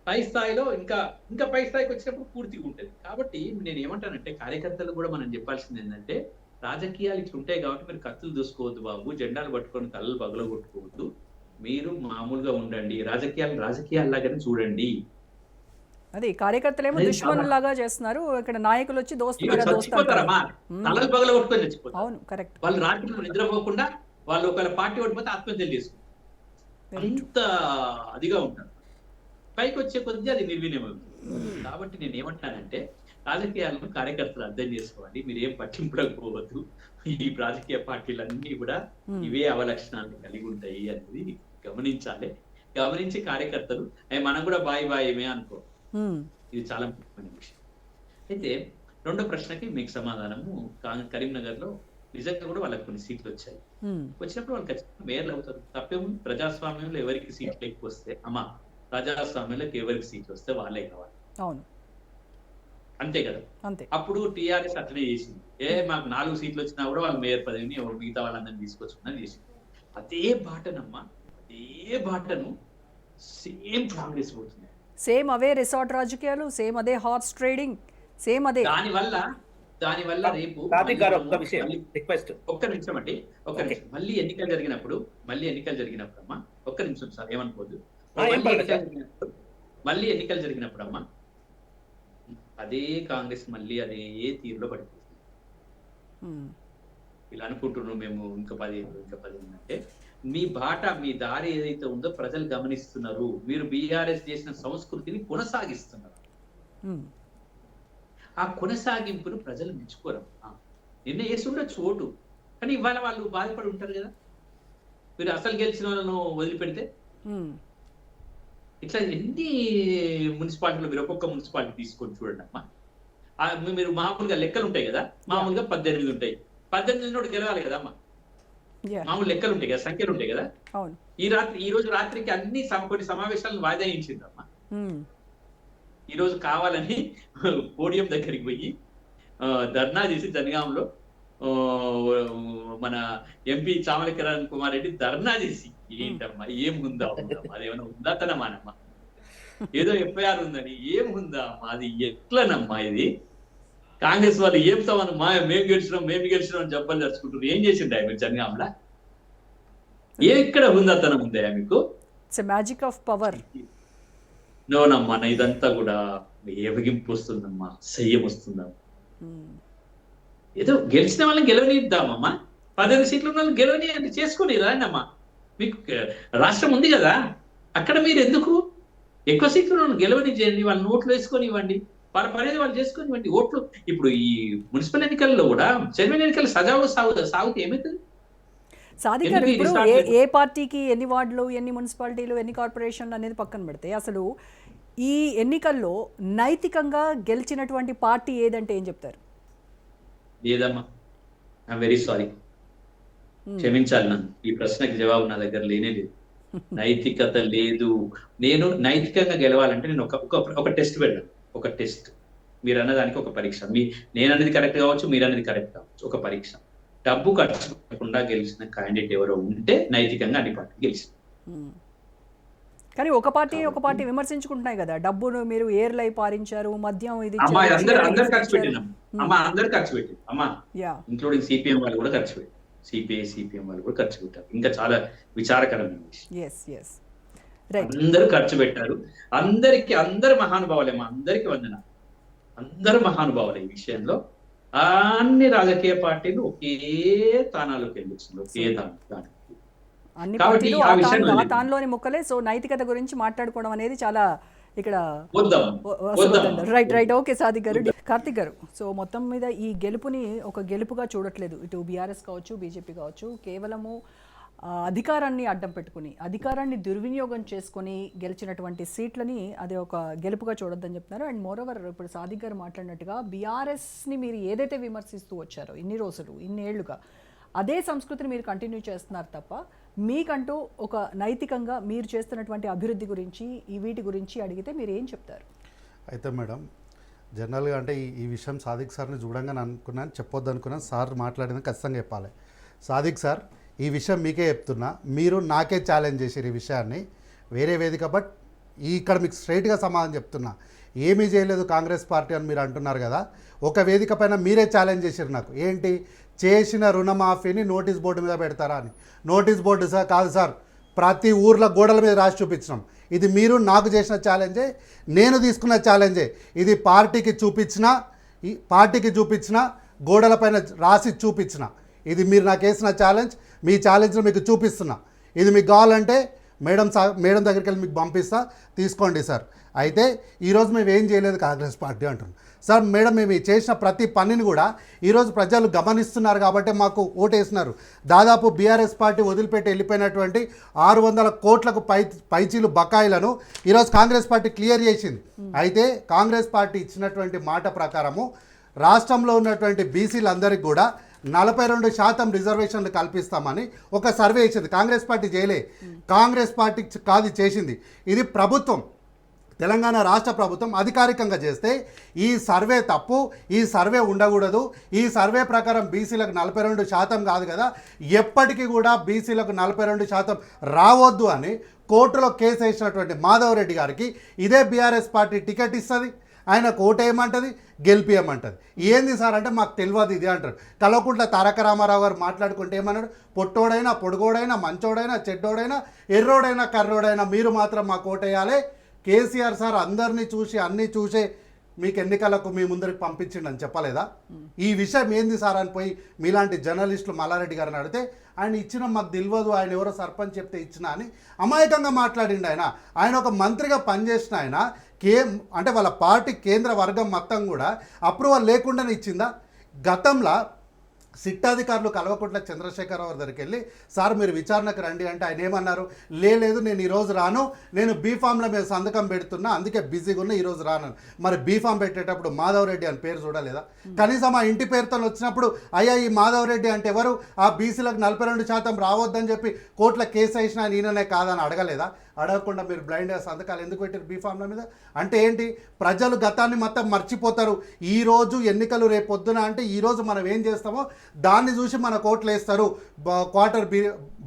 పై స్థాయిలో ఇంకా పై స్థాయికి వచ్చినప్పుడు పూర్తిగా ఉంటుంది. కాబట్టి నేను ఏమంటానంటే కార్యకర్తలు కూడా మనం చెప్పాల్సింది ఏంటంటే, రాజకీయాలు ఇట్లా ఉంటాయి కాబట్టి మీరు కత్తులు దూసుకోవద్దు బాబు, జెండాలు పట్టుకొని తలలు పగలగొట్టుకోవద్దు, మీరు మామూలుగా ఉండండి, రాజకీయాల్లాగానే చూడండి. అది కార్యకర్తలేమో దుష్మనులాగా చేస్తున్నారు, ఇక్కడ నాయకులు వచ్చి చచ్చిపోతారమ్మా, తలలు పగలగొట్టుకొని చచ్చిపోతారు. అవును, కరెక్ట్. వాళ్ళు రాత్రిలో నిద్రపోకుండా వాళ్ళు ఒకవేళ పార్టీ ఓడిపోతే ఆత్మహత్యలు చేసుకుంటారు. అంత అదిగా ఉంటారు. పైకి వచ్చే కొద్ది అది నిర్వీర్యం అవుతుంది. కాబట్టి నేను ఏమంటానంటే రాజకీయాలను కార్యకర్తలు అర్థం చేసుకోవాలి, మీరు ఏం పట్టింపుడకపోవద్దు. ఈ రాజకీయ పార్టీలన్నీ కూడా ఇవే అవలక్షణాలను కలిగి ఉంటాయి అనేది గమనించాలి. గమనించి కార్యకర్తలు మనం కూడా బాయి అనుకో, ఇది చాలా ముఖ్యమైన విషయం. అయితే రెండో ప్రశ్నకి మీకు సమాధానము, కరీంనగర్ లో నిజంగా కూడా వాళ్ళకి కొన్ని సీట్లు వచ్చాయి. వచ్చినప్పుడు వాళ్ళు ఖచ్చితంగా మేయర్లు అవుతారు. తప్పేమో ప్రజాస్వామ్యంలో ఎవరికి సీట్లు ఎక్కువ వస్తే ప్రజాస్వామ్యంలో ఎవరికి సీట్లు వస్తే వాళ్ళే కావాలి. అవును, అంతే కదా. అప్పుడు టీఆర్ఎస్ అట్లనే చేసింది. మాకు 4 సీట్లు వచ్చినా కూడా వాళ్ళు మేయర్ పదవిని మిగతా వాళ్ళందరినీ తీసుకొచ్చుకున్నా చేసింది. అదే బాటను సేమ్ కాంగ్రెస్ పోతుంది. సేమ్ అవే రిసార్ట్ రాజకీయాలు, సేమ్ అదే హార్స్ ట్రేడింగ్, సేమ్ అదే. దానివల్ల రేపు ఒక్క నిమిషం అండి, మళ్ళీ ఎన్నికలు జరిగినప్పుడు అమ్మా, ఒక్క నిమిషం సార్ ఏమనుకోవద్దు, మళ్ళీ ఎన్నికలు జరిగినప్పుడు అమ్మా అదే కాంగ్రెస్ మళ్ళీ అదే తీరులో పడిపోతుంది. ఇలా అనుకుంటున్నాం మేము ఇంకా 10 అంటే మీ దారి ఏదైతే ఉందో ప్రజలు గమనిస్తున్నారు. మీరు బీఆర్ఎస్ చేసిన సంస్కృతిని కొనసాగిస్తున్నారు. ఆ కొనసాగింపును ప్రజలు మెచ్చుకోరమ్మా. నిన్న వేసుండే చోటు కానీ ఇవాళ వాళ్ళు బాధపడి ఉంటారు కదా. మీరు అసలు గెలిచిన వాళ్ళను వదిలిపెడితే ఇట్లా ఎన్ని మున్సిపాలిటీలు మీరు ఒక్కొక్క మున్సిపాలిటీ తీసుకొని చూడండి అమ్మా. మీరు మామూలుగా లెక్కలు ఉంటాయి కదా, మామూలుగా 18 ఉంటాయి. 18 నోటి గెలవాలి కదమ్మా, మామూలు లెక్కలు ఉంటాయి కదా, సంఖ్యలు ఉంటాయి కదా. ఈ రోజు రాత్రికి అన్ని కొన్ని సమావేశాలను వాయిదా వేయించిందమ్మా. ఈ రోజు కావాలని పోడియం దగ్గరికి పోయి ధర్నా చేసి జనగాంలో మన ఎంపీ చామల కిరణ్ కుమార్ రెడ్డి ధర్నా చేసి, ఏంటమ్మా ఏం ఉందా అదేమన్నా ఉందాతనమానమ్మా, ఏదో ఎఫ్ఐఆర్ ఉందని ఏం ఉందా అమ్మా, అది ఎట్లనమ్మా ఇది? కాంగ్రెస్ వాళ్ళు ఏం సమానం, మేము గెలిచినాం అని జబ్బలు జరుచుకుంటారు. ఏం చేసిండే మీరు జనగాంలో? ఎక్కడ ఉందాతనం ఉందా మీకు? Magic of power. నోనమ్మా, ఇదంతా కూడా ఎవగింపు వస్తుందమ్మా, సయ్యం వస్తుందమ్మా. ఏదో గెలిచిన వాళ్ళని గెలవనిద్దామమ్మా, 18 సీట్లు ఉన్న వాళ్ళని గెలవని చేసుకొని రాండమ్మా. మీకు రాష్ట్రం ఉంది కదా, అక్కడ మీరు ఎందుకు ఎక్కువ సీట్లు గెలవని చేయండి, వాళ్ళ నోట్లు వేసుకొని ఇవ్వండి. వాళ్ళ పనేది వాళ్ళు చేసుకుని ఓట్లు ఇప్పుడు ఈ మున్సిపల్ ఎన్నికల్లో కూడా చైర్మన్ ఎన్నికలు సజావుగా సాగుతే ఏమవుతుంది? సాదిక్ గారు, ఇప్పుడు ఏ పార్టీకి ఎన్ని వార్డులు, ఎన్ని మున్సిపాలిటీలు, ఎన్ని కార్పొరేషన్లు అనేది పక్కన పెడితే అసలు ఈ ఎన్నికల్లో నైతికంగా గెలిచినటువంటి పార్టీ ఏదంటే ఏం చెప్తారు? లేదమ్మా, ఐఎమ్ వెరీ సారీ, క్షమించాలి నన్ను, ఈ ప్రశ్నకి జవాబు నా దగ్గర లేనే లేదు. నైతికత లేదు. నేను నైతికంగా గెలవాలంటే నేను ఒక టెస్ట్ పెట్టాను. ఒక టెస్ట్, మీరు అన్నదానికి ఒక పరీక్ష. నేను అనేది కరెక్ట్ కావచ్చు, మీరు అనేది కరెక్ట్ కావచ్చు, ఒక పరీక్ష. డబ్బు ఖర్చు పెట్టకుండా గెలిచిన క్యాండిడేట్ ఎవరో ఉంటే నైతికంగా అన్ని పార్టీలు గెలిచింది. కానీ ఒక పార్టీ విమర్శించుకుంటున్నాయి కదా, డబ్బును మీరు ఏర్లై పారించారు, మద్యం ఇది అమ్మా అందరు ఖర్చు పెట్టినాం అమ్మా, అందరు ఖర్చు పెట్టింది అమ్మా, ఇంక్లూడింగ్ సిపిఎం వాళ్ళు కూడా ఖర్చు పెట్టారు, సిపిఎం వాళ్ళు కూడా ఖర్చు పెట్టారు. ఇంకా చాలా విచారకరమైన విషయం, అందరూ ఖర్చు పెట్టారు. అందరు మహానుభావులేమ్మా, అందరికి వందన, అందరు మహానుభావులే. ఈ విషయంలో అన్ని రాజకీయ పార్టీలు ఒకే తానాలోకి వెళ్ళొచ్చింది, ఒకే దాని. అన్ని పార్టీలు ఆ తాన్లోని ముక్కలే. సో నైతికత గురించి మాట్లాడుకోవడం అనేది చాలా ఇక్కడ రైట్. ఓకే సాదిక్ గారు. కార్తిక్ గారు, సో మొత్తం మీద ఈ గెలుపుని ఒక గెలుపుగా చూడట్లేదు ఇటు బీఆర్ఎస్ కావచ్చు, బీజేపీ కావచ్చు, కేవలము అధికారాన్ని అడ్డం పెట్టుకుని, అధికారాన్ని దుర్వినియోగం చేసుకొని గెలిచినటువంటి సీట్లని అది ఒక గెలుపుగా చూడొద్దని చెప్తున్నారు. అండ్ మోరోవర్ ఇప్పుడు సాదిక్ గారు మాట్లాడినట్టుగా బీఆర్ఎస్ని మీరు ఏదైతే విమర్శిస్తూ వచ్చారో ఇన్ని రోజులు, ఇన్నేళ్లుగా, అదే సంస్కృతిని మీరు కంటిన్యూ చేస్తున్నారు తప్ప మీకంటూ ఒక నైతికంగా మీరు చేస్తున్నటువంటి అభివృద్ధి గురించి, ఈ వీటి గురించి అడిగితే మీరు ఏం చెప్తారు? అయితే మేడం, జనరల్గా అంటే ఈ విషయం సాదిక్ సార్ని చూడంగానే అనుకున్నాను, చెప్పొద్దు అనుకున్నాను. సార్ మాట్లాడింది ఖచ్చితంగా చెప్పాలి. సాదిక్ సార్, ఈ విషయం మీకే చెప్తున్నా, మీరు నాకే ఛాలెంజ్ చేసారు ఈ విషయాన్ని వేరే వేదిక. బట్ ఇక్కడ మీకు స్ట్రైట్గా సమాధానం చెప్తున్నా, ఏమీ చేయలేదు కాంగ్రెస్ పార్టీ అని మీరు అంటున్నారు కదా. ఒక వేదిక పైన మీరే ఛాలెంజ్ చేశారు నాకు, ఏంటి చేసిన రుణమాఫీని నోటీస్ బోర్డు మీద పెడతారా అని. నోటీస్ బోర్డు సార్ కాదు సార్, ప్రతి ఊర్లో గోడల మీద రాసి చూపించినాం. ఇది మీరు నాకు చేసిన ఛాలెంజే, నేను తీసుకున్న ఛాలెంజే. ఇది పార్టీకి చూపించిన గోడలపైన రాసి చూపించిన, ఇది మీరు నాకు వేసిన ఛాలెంజ్. మీ ఛాలెంజ్ను మీకు చూపిస్తున్నా. ఇది మీకు కావాలంటే మేడం దగ్గరికి వెళ్ళి మీకు పంపిస్తా, తీసుకోండి సార్. అయితే ఈరోజు మేము ఏం చేయలేదు కాంగ్రెస్ పార్టీ అంటున్నాం సార్. మేడం, మేము చేసిన ప్రతి పనిని కూడా ఈరోజు ప్రజలు గమనిస్తున్నారు కాబట్టి మాకు ఓటేస్తున్నారు. దాదాపు బీఆర్ఎస్ పార్టీ వదిలిపెట్టి వెళ్ళిపోయినటువంటి 600 కోట్లకు పైచీలు బకాయిలను ఈరోజు కాంగ్రెస్ పార్టీ క్లియర్ చేసింది. అయితే కాంగ్రెస్ పార్టీ ఇచ్చినటువంటి మాట ప్రకారము రాష్ట్రంలో ఉన్నటువంటి బీసీలందరికీ కూడా 42% రిజర్వేషన్లు కల్పిస్తామని ఒక సర్వే ఇచ్చింది. కాంగ్రెస్ పార్టీ చేయలే, కాంగ్రెస్ పార్టీ కాదు చేసింది, ఇది ప్రభుత్వం, తెలంగాణ రాష్ట్ర ప్రభుత్వం అధికారికంగా చేస్తే ఈ సర్వే తప్పు, ఈ సర్వే ఉండకూడదు. ఈ సర్వే ప్రకారం బీసీలకు 42% కాదు కదా, ఎప్పటికీ కూడా బీసీలకు 42% రావద్దు అని కోర్టులో కేసు వేసినటువంటి మాధవ్ రెడ్డి గారికి ఇదే బీఆర్ఎస్ పార్టీ టికెట్ ఇస్తుంది. ఆయన కోటేయమంటుంది, గెలిపియమంటుంది. ఏంది సార్ అంటే మాకు తెలియదు ఇది అంటారు. కల్వకుంట్ల తారక రామారావు గారు మాట్లాడుకుంటే ఏమన్నాడు, పొట్టోడైనా, పొడుగోడైనా, మంచోడైనా, చెడ్డోడైనా, ఎర్రోడైనా, కర్రోడైనా మీరు మాత్రం మాకు ఓటేయాలి. కేసీఆర్ సార్ అందరినీ చూసి అన్నీ చూసే మీకు ఎన్నికలకు మీ ముందరికి పంపించిండని చెప్పలేదా? ఈ విషయం ఏంది సార్ అని పోయి మీలాంటి జర్నలిస్టులు మల్లారెడ్డి గారిని అడిగితే ఆయన ఇచ్చిన మాకు తెలియదు, ఆయన ఎవరో సర్పంచ్ చెప్తే ఇచ్చిన అని అమాయకంగా మాట్లాడిండు. ఆయన ఒక మంత్రిగా పనిచేసిన ఆయన అంటే వాళ్ళ పార్టీ కేంద్ర వర్గం మొత్తం కూడా అప్రూవల్ లేకుండానే ఇచ్చిందా? గతంలో సిట్ అధికారులు కల్వకుంట్ల చంద్రశేఖరరావు దగ్గరికి వెళ్ళి సార్ మీరు విచారణకు రండి అంటే ఆయన ఏమన్నారు, లేదు నేను ఈరోజు రాను, నేను బీఫామ్లో మీద సంతకం పెడుతున్నా, అందుకే బిజీగా ఉన్నా, ఈరోజు రాను. మరి బీఫామ్ పెట్టేటప్పుడు మాధవ్ రెడ్డి అని పేరు చూడలేదా? కనీసం ఆ ఇంటి పేరుతో వచ్చినప్పుడు అయ్యా ఈ మాధవ్ రెడ్డి అంటే ఎవరు, ఆ బీసీలకు 42% రావద్దని చెప్పి కోర్టులో కేసు వేసినా ఈయననే కాదని అడగలేదా? అడగకుండా మీరు బ్లైండ్గా సంతకాలు ఎందుకు పెట్టారు బీఫామ్ల మీద? అంటే ఏంటి, ప్రజలు గతాన్ని మొత్తం మర్చిపోతారు. ఈరోజు ఎన్నికలు రేపు పొద్దున అంటే ఈరోజు మనం ఏం చేస్తామో దాన్ని చూసి మన కోట్లు వేస్తారు. క్వార్టర్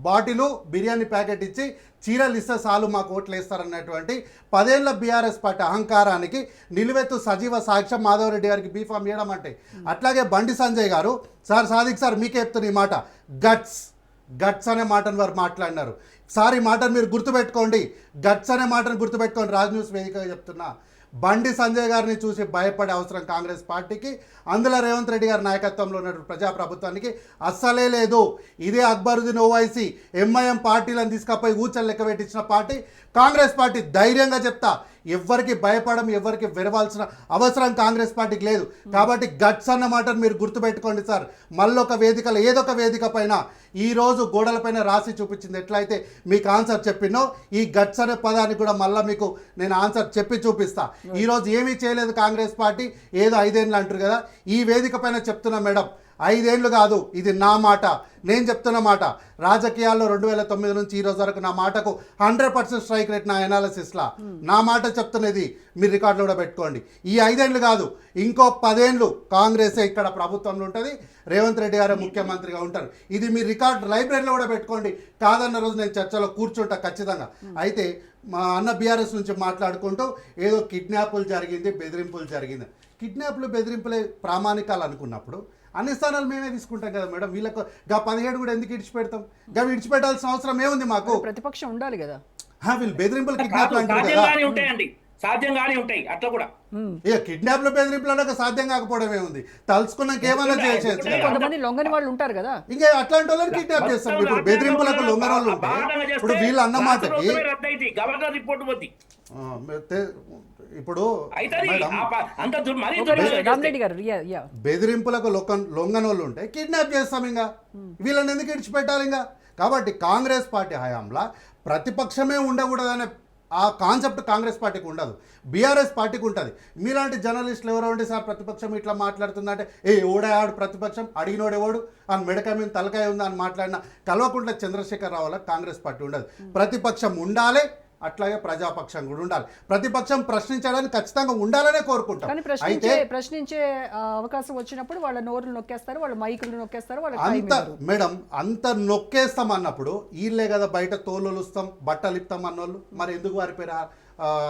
బాటిలు బిర్యానీ ప్యాకెట్ ఇచ్చి చీరలు ఇస్తే చాలు మా కోట్లు వేస్తారన్నటువంటి 10 ఏళ్ల బీఆర్ఎస్ పార్టీ అహంకారానికి నిలువెత్తు సజీవ సాక్ష్యం మాధవ్ రెడ్డి గారికి బీఫామ్ ఇవ్వడం అంటే. అట్లాగే బండి సంజయ్ గారు, సార్ సాదిక్ సార్ మీకే చెప్తున్న ఈ మాట, గట్స్ అనే మాటను వారు మాట్లాడినారు. సార్ ఈ మాటను మీరు గుర్తుపెట్టుకోండి, గట్స్ అనే మాటను గుర్తుపెట్టుకోండి. రాజ్ న్యూస్ వేదికగా చెప్తున్నా, బండి సంజయ్ గారిని చూసి భయపడే అవసరం కాంగ్రెస్ పార్టీకి, అందులో రేవంత్ రెడ్డి గారి నాయకత్వంలో ఉన్న ప్రజాప్రభుత్వానికి అస్సలే లేదు. ఇదే అక్బరుద్దీన్ ఓవైసీ ఎంఐఎం పార్టీలను తీసుకపోయి ఊచలు లెక్క పెట్టించిన పార్టీ కాంగ్రెస్ పార్టీ. ధైర్యంగా చెప్తా, ఎవ్వరికి భయపడడం, ఎవ్వరికి వెరవాల్సిన అవసరం కాంగ్రెస్ పార్టీకి లేదు. కాబట్టి గట్స్ అన్న మాటను మీరు గుర్తుపెట్టుకోండి సార్. మళ్ళొక వేదికలో ఏదో ఒక వేదిక పైన ఈరోజు గోడలపైన రాసి చూపించింది ఎట్లయితే మీకు ఆన్సర్ చెప్పినో, ఈ గట్స్ అనే పదానికి కూడా మళ్ళీ మీకు నేను ఆన్సర్ చెప్పి చూపిస్తా. ఈరోజు ఏమీ చేయలేదు కాంగ్రెస్ పార్టీ, ఏదో 5 ఏళ్ళు అంటారు కదా. ఈ వేదిక పైన చెప్తున్నా మేడం, 5 ఏళ్ళు కాదు, ఇది నా మాట, నేను చెప్తున్న మాట. రాజకీయాల్లో 2009 నుంచి ఈ రోజు వరకు నా మాటకు 100% స్ట్రైక్ రేట్ నా ఎనాలిసిస్లా. నా మాట చెప్తున్నది మీరు రికార్డులో కూడా పెట్టుకోండి. ఈ 5 ఏళ్ళు కాదు, ఇంకో 10 ఏళ్ళు కాంగ్రెసే ఇక్కడ ప్రభుత్వంలో ఉంటుంది, రేవంత్ రెడ్డి గారే ముఖ్యమంత్రిగా ఉంటారు. ఇది మీ రికార్డు లైబ్రరీలో కూడా పెట్టుకోండి. కాదన్న రోజు నేను చర్చలో కూర్చుంటా ఖచ్చితంగా. అయితే మా అన్న బీఆర్ఎస్ నుంచి మాట్లాడుకుంటూ ఏదో కిడ్నాపులు జరిగింది, బెదిరింపులు జరిగింది. కిడ్నాప్లు బెదిరింపులే ప్రామాణికాలు అనుకున్నప్పుడు అన్ని స్థానాలు మేమే తీసుకుంటాం కదా మేడం. వీళ్ళకు 17 కూడా ఎందుకు ఇడిచిపెడతాం? విడిచిపెట్టాల్సిన అవసరం ఏముంది మాకు? ప్రతిపక్షం ఉండాలి కదా. వీళ్ళు బెదిరింపులు కిడ్నాప్లు అంటారు కదా. సాధ్యంగానే ఉంటాయి అట్లా కూడా. కిడ్నాప్లు బెదిరింపులు అనక సాధ్యం కాకపోవడం ఏముంది? తలుచుకున్నాక ఏమన్నా చేయొచ్చు. కొంతమంది లొంగని వాళ్ళు ఉంటారు కదా. ఇంకా అట్లాంటి వాళ్ళని కిడ్నాప్ చేస్తాం. ఇప్పుడు బెదిరింపులకు లొంగని వాళ్ళు ఉంటే ఇప్పుడు వీళ్ళు అన్న మాటకి గవర్నర్ రిపోర్ట్ పోద్ది. ఇప్పుడు రామరెడ్డి గారు బెదిరింపులకు లొంగనోళ్ళు ఉంటే కిడ్నాప్ చేస్తాం. ఇంకా వీళ్ళని ఎందుకు ఇడిచిపెట్టాలి? ఇంకా కాబట్టి కాంగ్రెస్ పార్టీ హయాంలో ప్రతిపక్షమే ఉండకూడదనే ఆ కాన్సెప్ట్ కాంగ్రెస్ పార్టీకి ఉండదు, బీఆర్ఎస్ పార్టీకి ఉంటుంది. మీలాంటి జర్నలిస్టులు ఎవరో ఉంటే సార్ ప్రతిపక్షం ఇట్లా మాట్లాడుతుందంటే ఓడాడు ప్రతిపక్షం, అడిగినోడేవాడు అని మెడకాయ మీద తలకాయ ఉందా అని మాట్లాడిన కల్వకుంట్ల చంద్రశేఖర్ రావు వల్ల కాంగ్రెస్ పార్టీ ఉండదు. ప్రతిపక్షం ఉండాలి, అట్లాగే ప్రజాపక్షం కూడా ఉండాలి. ప్రతిపక్షం ప్రశ్నించడానికి ఖచ్చితంగా ఉండాలనే కోరుకుంటాం. అయితే ప్రశ్నించే అవకాశం వచ్చినప్పుడు వాళ్ళ నోరులు నొక్కేస్తారు, వాళ్ళ మైకులు నొక్కేస్తారు. అంత మేడం అంత నొక్కేస్తాం అన్నప్పుడు వీళ్ళే కదా బయట తోలు ఇస్తాం, బట్టలు ఇస్తాం అన్నోళ్ళు. మరి ఎందుకు వారి పేరు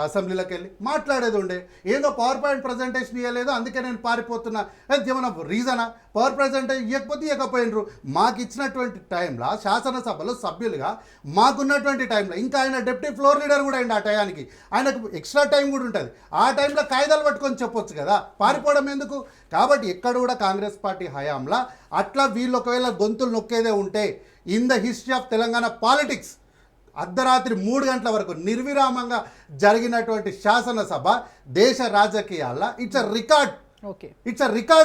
అసెంబ్లీలోకి వెళ్ళి మాట్లాడేది ఉండే? ఏదో పవర్ పాయింట్ ప్రజెంటేషన్ ఇవ్వలేదు అందుకే నేను పారిపోతున్నా, ఏమైనా రీజనా? పవర్ ప్రజెంటేషన్ ఇవ్వకపోతే ఇవ్వకపోయినరు. మాకు ఇచ్చినటువంటి టైంలో శాసనసభలో సభ్యులుగా మాకున్నటువంటి టైంలో ఇంకా ఆయన డిప్యూటీ ఫ్లోర్ లీడర్ కూడా అయింది. ఆ టయానికి ఆయనకు ఎక్స్ట్రా టైం కూడా ఉంటుంది. ఆ టైంలో కాయిదాలు పట్టుకొని చెప్పొచ్చు కదా, పారిపోవడం ఎందుకు? కాబట్టి ఎక్కడ కూడా కాంగ్రెస్ పార్టీ హయాంలో అట్లా వీళ్ళు ఒకవేళ గొంతులు నొక్కేదే ఉంటే in the history of Telangana politics అర్ధరాత్రి 3 గంటల వరకు నిర్విరామంగా జరిగినటువంటి శాసనసభ దేశ రాజకీయాల్లో ఇట్స్ అ రికార్డ్.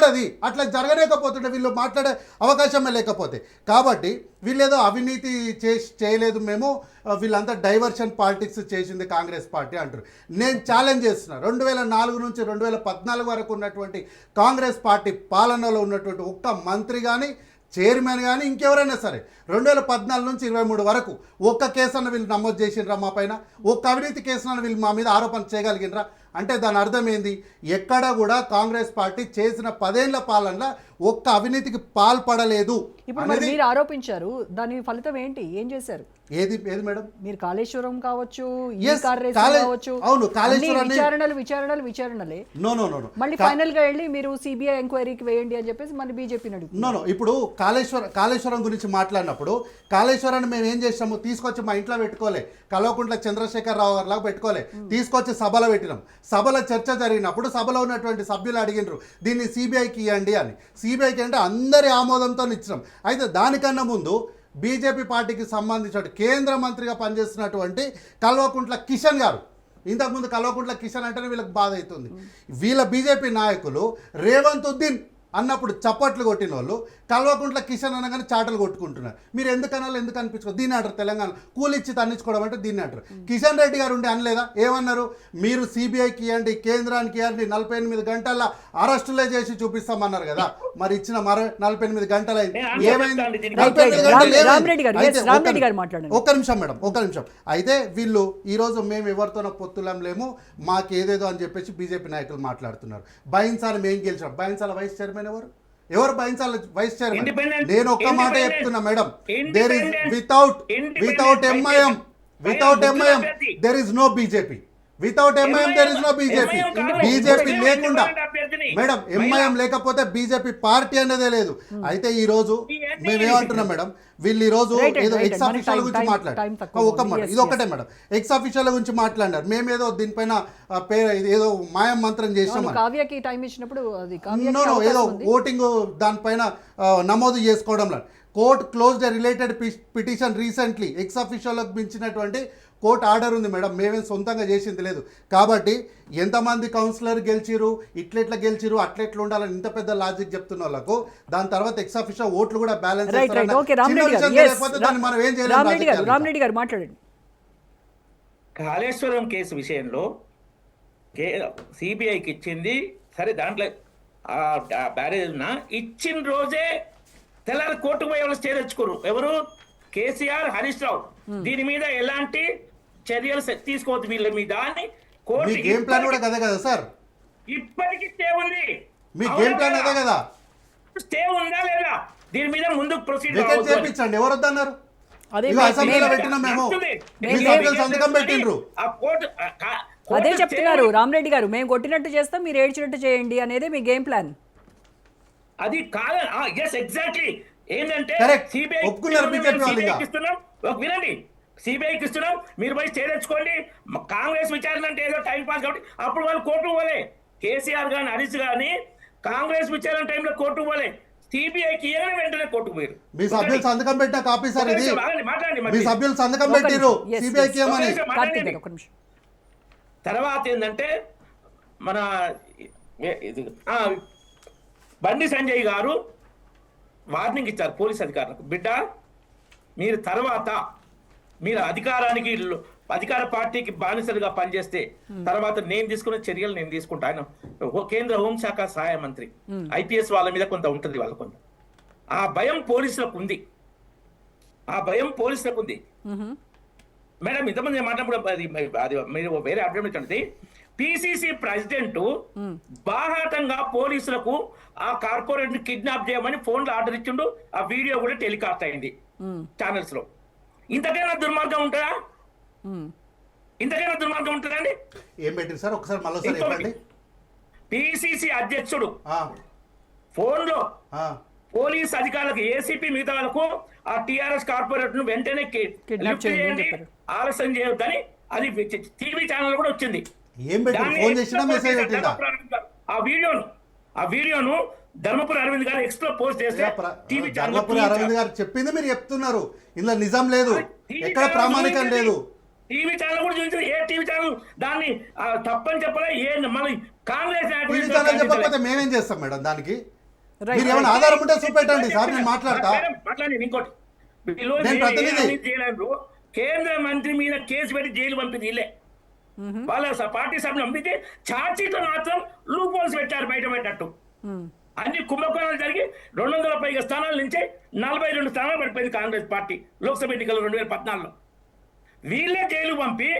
అది అట్లా జరగలేకపోతుంటే వీళ్ళు మాట్లాడే అవకాశమే లేకపోతే. కాబట్టి వీళ్ళేదో అవినీతి చేయలేదు, మేము వీళ్ళంతా డైవర్షన్ పాలిటిక్స్ చేసింది కాంగ్రెస్ పార్టీ అంటారు. నేను ఛాలెంజ్ చేస్తున్నా, 2004 నుంచి 2014 వరకు ఉన్నటువంటి కాంగ్రెస్ పార్టీ పాలనలో ఉన్నటువంటి ఒక్క మంత్రి కానీ చైర్మన్ కానీ ఇంకెవరైనా సరే 2014 నుంచి 23 వరకు ఒక్క కేసును వీళ్ళు నమోదు చేసిండ్రా మా పైన? ఒక్క అవినీతి కేసును వీళ్ళు మా మీద ఆరోపణ చేయగలిగినరా? అంటే దాని అర్థం ఏంది? ఎక్కడ కూడా కాంగ్రెస్ పార్టీ చేసిన 10 ఏళ్ల పాలనలో ఒక్క అవినీతికి పాల్పడలేదు. ఇప్పుడు మరి మీరు ఆరోపించారు, దాని ఫలితం ఏంటి? ఏం చేశారు? ఏది మేడం? మీరు కాళేశ్వరం కావచ్చు, అవును కాళేశ్వరం విచారణలే. నో మళ్ళీ ఫైనల్ గా వెళ్ళి మీరు సిబిఐ ఎంక్వైరీకి వేయండి అని చెప్పేసి మన బీజేపీ నో. ఇప్పుడు కాళేశ్వరం గురించి మాట్లాడినప్పుడు కాళేశ్వరాన్ని మేము ఏం చేసాము? తీసుకొచ్చి మా ఇంట్లో పెట్టుకోలే, కల్వకుంట్ల చంద్రశేఖర్ రావు గారిలాగా పెట్టుకోలే, తీసుకొచ్చి సభలో పెట్టినాం. సభలో చర్చ జరిగినప్పుడు సభలో ఉన్నటువంటి సభ్యులు అడిగినారు దీన్ని సిబిఐకి ఇవ్వండి అని. సిబిఐకి అంటే అందరి ఆమోదంతో ఇచ్చినాం. అయితే దానికన్నా ముందు బీజేపీ పార్టీకి సంబంధించిన కేంద్ర మంత్రిగా పనిచేస్తున్నటువంటి కల్వకుంట్ల కిషన్ గారు, ఇంతకుముందు కల్వకుంట్ల కిషన్ అంటేనే వీళ్ళకి బాధ అవుతుంది. వీళ్ళ బీజేపీ నాయకులు రేవంత్ ఉద్దీన్ అన్నప్పుడు చప్పట్లు కొట్టిన వాళ్ళు కల్వకుంట్ల కిషన్ అనగానే చాటలు కొట్టుకుంటున్నారు. మీరు ఎందుకనాలో ఎందుకు అనిపించుకో? దీన్ని అంటారు తెలంగాణ కూలిచ్చి తన్నించుకోవడం అంటే దీన్ని అంటారు. కిషన్ రెడ్డి గారు ఉండి అనలేదా? ఏమన్నారు? మీరు సిబిఐకి ఇవ్వండి, కేంద్రానికి ఇవ్వండి, 48 గంటల అరెస్టులే చేసి చూపిస్తామన్నారు కదా. మరి ఇచ్చిన 48 గంటలు అయింది, ఏమైంది? 48 గంటలు. ఒక్క నిమిషం మేడం, ఒక్క నిమిషం. అయితే వీళ్ళు ఈరోజు మేము ఎవరితోనో పొత్తులం లేము, మాకేదేదో అని చెప్పేసి బీజేపీ నాయకులు మాట్లాడుతున్నారు. బైన్సాల మేము గెలిచాం. బైన్సాల వైస్ చైర్మన్ ఎవరు బైన్సాల వైస్ చైర్మన్? నేను ఒక్క మాట చెప్తున్నా madam, there is without MIM there is no BJP. Without MIM there is no BJP. BJP లేకుండా మేడం, ఎంఐఎం లేకపోతే బీజేపీ పార్టీ అనేదే లేదు. అయితే ఈ రోజు మేమేమంటున్నాం మేడం, వీళ్ళు ఈ రోజు ఏదో ఎక్స్ ఆఫీషియల్ గురించి మాట్లాడారు. ఇది ఒకటే మేడం, ఎక్స్ ఆఫీషియల్ గురించి మాట్లాడారు. మేమేదో దీనిపైన ఏదో మాయం మంత్రం చేసాం, ఏదో ఓటింగ్ దానిపైన నమోదు చేసుకోవడంలో. Court closed related petition recently ex అఫీషియల్లోకి మించినటువంటి కోర్టు ఆర్డర్ ఉంది మేడం, మేమేం సొంతంగా చేసింది లేదు. కాబట్టి ఎంతమంది కౌన్సిలర్ గెలిచిరు, ఇట్లెట్లా గెలిచిరు, అట్లెట్లా ఉండాలని ఇంత పెద్ద లాజిక్ చెప్తున్న వాళ్ళకు దాని తర్వాత ఎక్స్ అఫీషియల్ ఓట్లు కూడా బ్యాలెన్స్ లేకపోతే దాన్ని మనం ఏం చేయలేము. రామరెడ్డి గారు మాట్లాడండి. కాళేశ్వరం కేసు విషయంలో సిబిఐకి ఇచ్చింది సరే, దాంట్లో బ్యారేజ్ ఉన్నా ఇచ్చిన రోజే తెల్లారి కోర్టుకు పోయి ఎవరు స్టే తెచ్చుకోరు. ఎవరు? కేసీఆర్, హరీష్ రావు. దీని మీద ఎలాంటి చర్యలు తీసుకోవద్దు వీళ్ళ మీద అని కోర్టు గేమ్ ప్లాన్ కూడా కదే కదా సార్, ఇప్పటికీ స్టే ఉంది. మీ గేమ్ ప్లాన్ అదే కదా, స్టే ఉందా లేదా దీని మీద ముందుకు ప్రొసీడ్ చేయించండి. ఎవరు వద్దన్నారు? అదే చెప్తున్నారు రామరెడ్డి గారు, మేము కొట్టినట్టు చేస్తాం, మీరు ఏడ్చినట్టు చేయండి అనేది మీ గేమ్ ప్లాన్. అది కాదు. Yes exactly. ఏంటంటే వినండి, సిబిఐకి ఇస్తున్నాం, మీరు పోయి స్టే తెచ్చుకోండి. కాంగ్రెస్ విచారణ అంటే ఏదో టైం పాస్ కాబట్టి అప్పుడు వాళ్ళు కోర్టు పోలే. కేసీఆర్ గాని హరీష్ గాని కాంగ్రెస్ విచారణ టైంలో కోర్టు పోలే. సిబిఐకి వెంటనే కోర్టుకు పోయారు. మీ సభ్యులు సంతకం పెట్టిన కాపీ సార్ ఇది. మీ సభ్యులు సంతకం పెట్టిరు సిబిఐకి ఏమని. తర్వాత ఏంటంటే మన బండి సంజయ్ గారు వార్నింగ్ ఇచ్చారు పోలీస్ అధికారులకు, బిడ్డ మీరు తర్వాత మీరు అధికార పార్టీకి బానిసలుగా పనిచేస్తే తర్వాత నేను తీసుకున్న చర్యలు నేను తీసుకుంటా. ఆయన కేంద్ర హోంశాఖ సహాయ మంత్రి, ఐపీఎస్ వాళ్ళ మీద కొంత ఉంటుంది, వాళ్ళ కొంత ఆ భయం పోలీసులకు ఉంది. మేడం ఇంతమంది మాట్లాడినప్పుడు అది మీరు వేరే అర్థం ఏంటంటే పిసిసి ప్రెసిడెంట్ బాహాటంగా పోలీసులకు ఆ కార్పొరేట్ ని కిడ్నాప్ చేయమని ఫోన్లో ఆర్డర్ ఇచ్చిండు. ఆ వీడియో కూడా టెలికాస్ట్ అయింది ఛానల్స్ లో. ఇంతకైనా దుర్మార్గం ఉంటుందా? ఇంతకైనా దుర్మార్గం ఉంటుందండి? ఏం పెట్టింది సార్ ఒకసారి మళ్ళీ చెప్పండి. పిసిసి అధ్యక్షుడు ఫోన్ లో పోలీస్ అధికారులకు, ఏసీపీ మిగతా వాళ్ళకు ఆ టిఆర్ఎస్ కార్పొరేట్ ను వెంటనే ఆలస్యం చేయొద్దని అది టీవీ ఛానల్ కూడా వచ్చింది. ఆ వీడియోను ధర్మపురి అరవింద్ గారు ఎక్స్ప్లో పోస్ట్ చేస్తే ధర్మపురి అరవింద్ గారు చెప్పింది మీరు చెప్తున్నారు, ఇందులో నిజం లేదు, ఎక్కడ ప్రామాణికం లేదు. టీవీ ఛానల్ కూడా చూపించారు. ఏ టీవీ ఛానల్ దాన్ని తప్పని చెప్పలే. మన కాంగ్రెస్ చెప్పకపోతే మేమేం చేస్తాం మేడం? దానికి మీరు ఏమైనా ఆధారం ఉంటే చూపెట్టండి సార్, నేను మాట్లాడతా. ఇంకోటి, కేంద్ర మంత్రి మీద కేసు పెట్టి జైలు పంపింది వీళ్ళే. వాళ్ళ పార్టీ సభ్యులు పంపితే ఛార్జ్ షీట్ మాత్రం లూప్ హోల్స్ పెట్టారు బయట పెట్టట్టు. అన్ని కుంభకోణాలు జరిగి 200 పైగా స్థానాల నుంచి 42 స్థానాలు పడిపోయింది కాంగ్రెస్ పార్టీ లోక్సభ ఎన్నికలు 2014లో. వీళ్ళే జైలు పంపి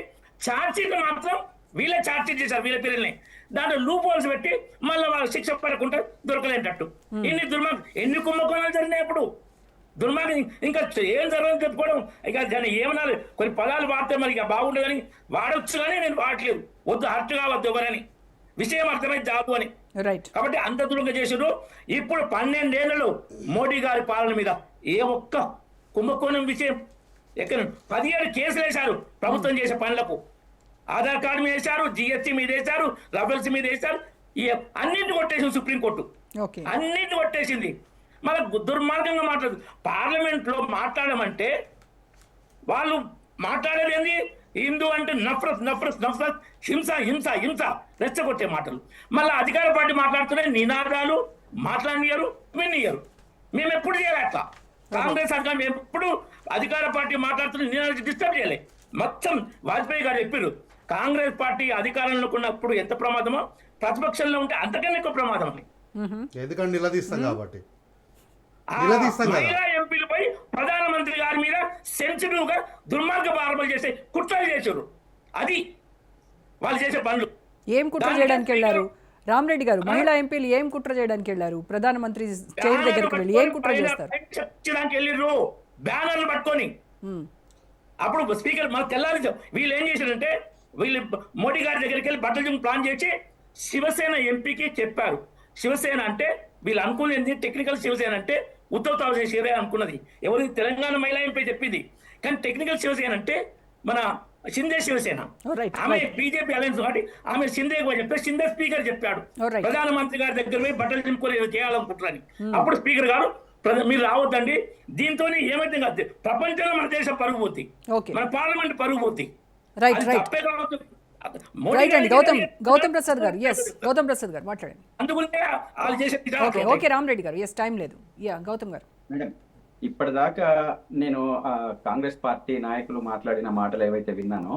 ఛార్జ్ షీట్ మాత్రం వీళ్ళే ఛార్జ్ షీట్ చేశారు వీళ్ళ పేరుని. దాంట్లో లూప్ హోల్స్ పెట్టి మళ్ళీ వాళ్ళు శిక్ష పడకుండా దొరకలేంటట్టు. ఎన్ని కుంభకోణాలు జరిగినాయి అప్పుడు. దుర్మార్గం ఇంకా ఏం జరగని చెప్పుకోవడం. ఇక దాన్ని ఏమనాలి, కొన్ని పదాలు వాడితే మరి ఇక బాగుండదని వాడొచ్చు కానీ నేను వాడలేదు. వద్దు, హర్ట్ కావద్దు ఎవరని, విషయం అర్థమైతే జాబు అని. కాబట్టి అంత దూరంగా చేసారు. ఇప్పుడు 12 ఏళ్లలో మోడీ గారి పాలన మీద ఏ ఒక్క కుంభకోణం విషయం ఎక్కడ 17 కేసులు వేశారు ప్రభుత్వం చేసే పనులకు. ఆధార్ కార్డు మీద వేశారు, జిఎస్టీ మీద వేశారు, రబెల్స్ మీద వేశారు. అన్నింటిని కొట్టేసింది సుప్రీంకోర్టు, అన్నింటిని కొట్టేసింది. మళ్ళీ దుర్మార్గంగా మాట్లాడు. పార్లమెంట్ లో మాట్లాడమంటే వాళ్ళు మాట్లాడేది ఏంది? హిందూ అంటే నఫరత్ నఫరత్ నఫరత్, హింస హింస హింస, రెచ్చగొట్టే మాటలు. మళ్ళీ అధికార పార్టీ మాట్లాడుతూనే నినాదాలు మాట్లాడినారు, వినియరు. మేము ఎప్పుడు చేయాలి అట్లా? కాంగ్రెస్ అధికారం మేము ఎప్పుడు అధికార పార్టీ మాట్లాడుతున్న నినాదాలు డిస్టర్బ్ చేయలే. మొత్తం వాజ్పేయి గారు చెప్పారు, కాంగ్రెస్ పార్టీ అధికారంలో ఉన్నప్పుడు ఎంత ప్రమాదమో ప్రతిపక్షంలో ఉంటే అంతకన్నా ఎక్కువ ప్రమాదం అని. ఎందుకంటే నిలదీస్తాం కాబట్టి. మహిళా ఎంపీలపై ప్రధానమంత్రి గారి మీద సెన్సిటివ్ గా దుర్మార్గపు ఆరోపణలు చేసే కుట్రలు చేశారు. అది వాళ్ళు చేసే పనులు. ఏం కుట్ర చేయడానికి వెళ్ళారు రామరెడ్డి గారు? మహిళా ఎంపీలు ఏం కుట్ర చేయడానికి వెళ్ళారు? ప్రధానమంత్రి చైర్ దగ్గరికి వెళ్ళి ఏం కుట్ర చేస్తారు? వెళ్ళిర్రు బ్యానర్లు పట్టుకొని. అప్పుడు స్పీకర్ మనకు తెల్లారి వీళ్ళు ఏం చేశారంటే, వీళ్ళు మోడీ గారి దగ్గరికి వెళ్ళి బట్టలు ప్లాన్ చేసి శివసేన ఎంపీకి చెప్పారు. శివసేన అంటే వీళ్ళు అనుకునేది టెక్నికల్ శివసేన అంటే ఉద్ధవ్ ఠాక్రే శివసేన అనుకున్నది. ఎవరికి తెలంగాణ మహిళా ఎంపీ చెప్పింది. కానీ టెక్నికల్ శివసేన అంటే మన షిందే శివసేన. ఆమె బీజేపీ అలయన్స్ కాబట్టి ఆమె షిందే చెప్తే షిందే స్పీకర్ చెప్పాడు ప్రధానమంత్రి గారి దగ్గర పోయి బట్టలు చింపుకొని చేయాలనుకుంటారని. అప్పుడు స్పీకర్ గారు మీరు రావద్దండి. దీంతో ఏమైతే కాదు, ప్రపంచంలో మన దేశం పరుగు పోతుంది, ఓకే మన పార్లమెంట్ పరుగు పోతుంది. రైట్ అది రైట్ తప్పే కావచ్చు. మోడీ రైట్ అండి. గారికి గౌతమ్ ప్రసాద్ గారు, ఎస్ గౌతమ్ ప్రసాద్ గారు మాట్లాడండి. అందుకుంటే వాళ్ళు చేసే విధానం ఓకే ఓకే రామరెడ్డి గారు, ఎస్ టైం లేదు. యా గౌతమ్ గారు. మేడం, ఇప్పటిదాకా నేను కాంగ్రెస్ పార్టీ నాయకులు మాట్లాడిన మాటలు ఏవైతే విన్నానో,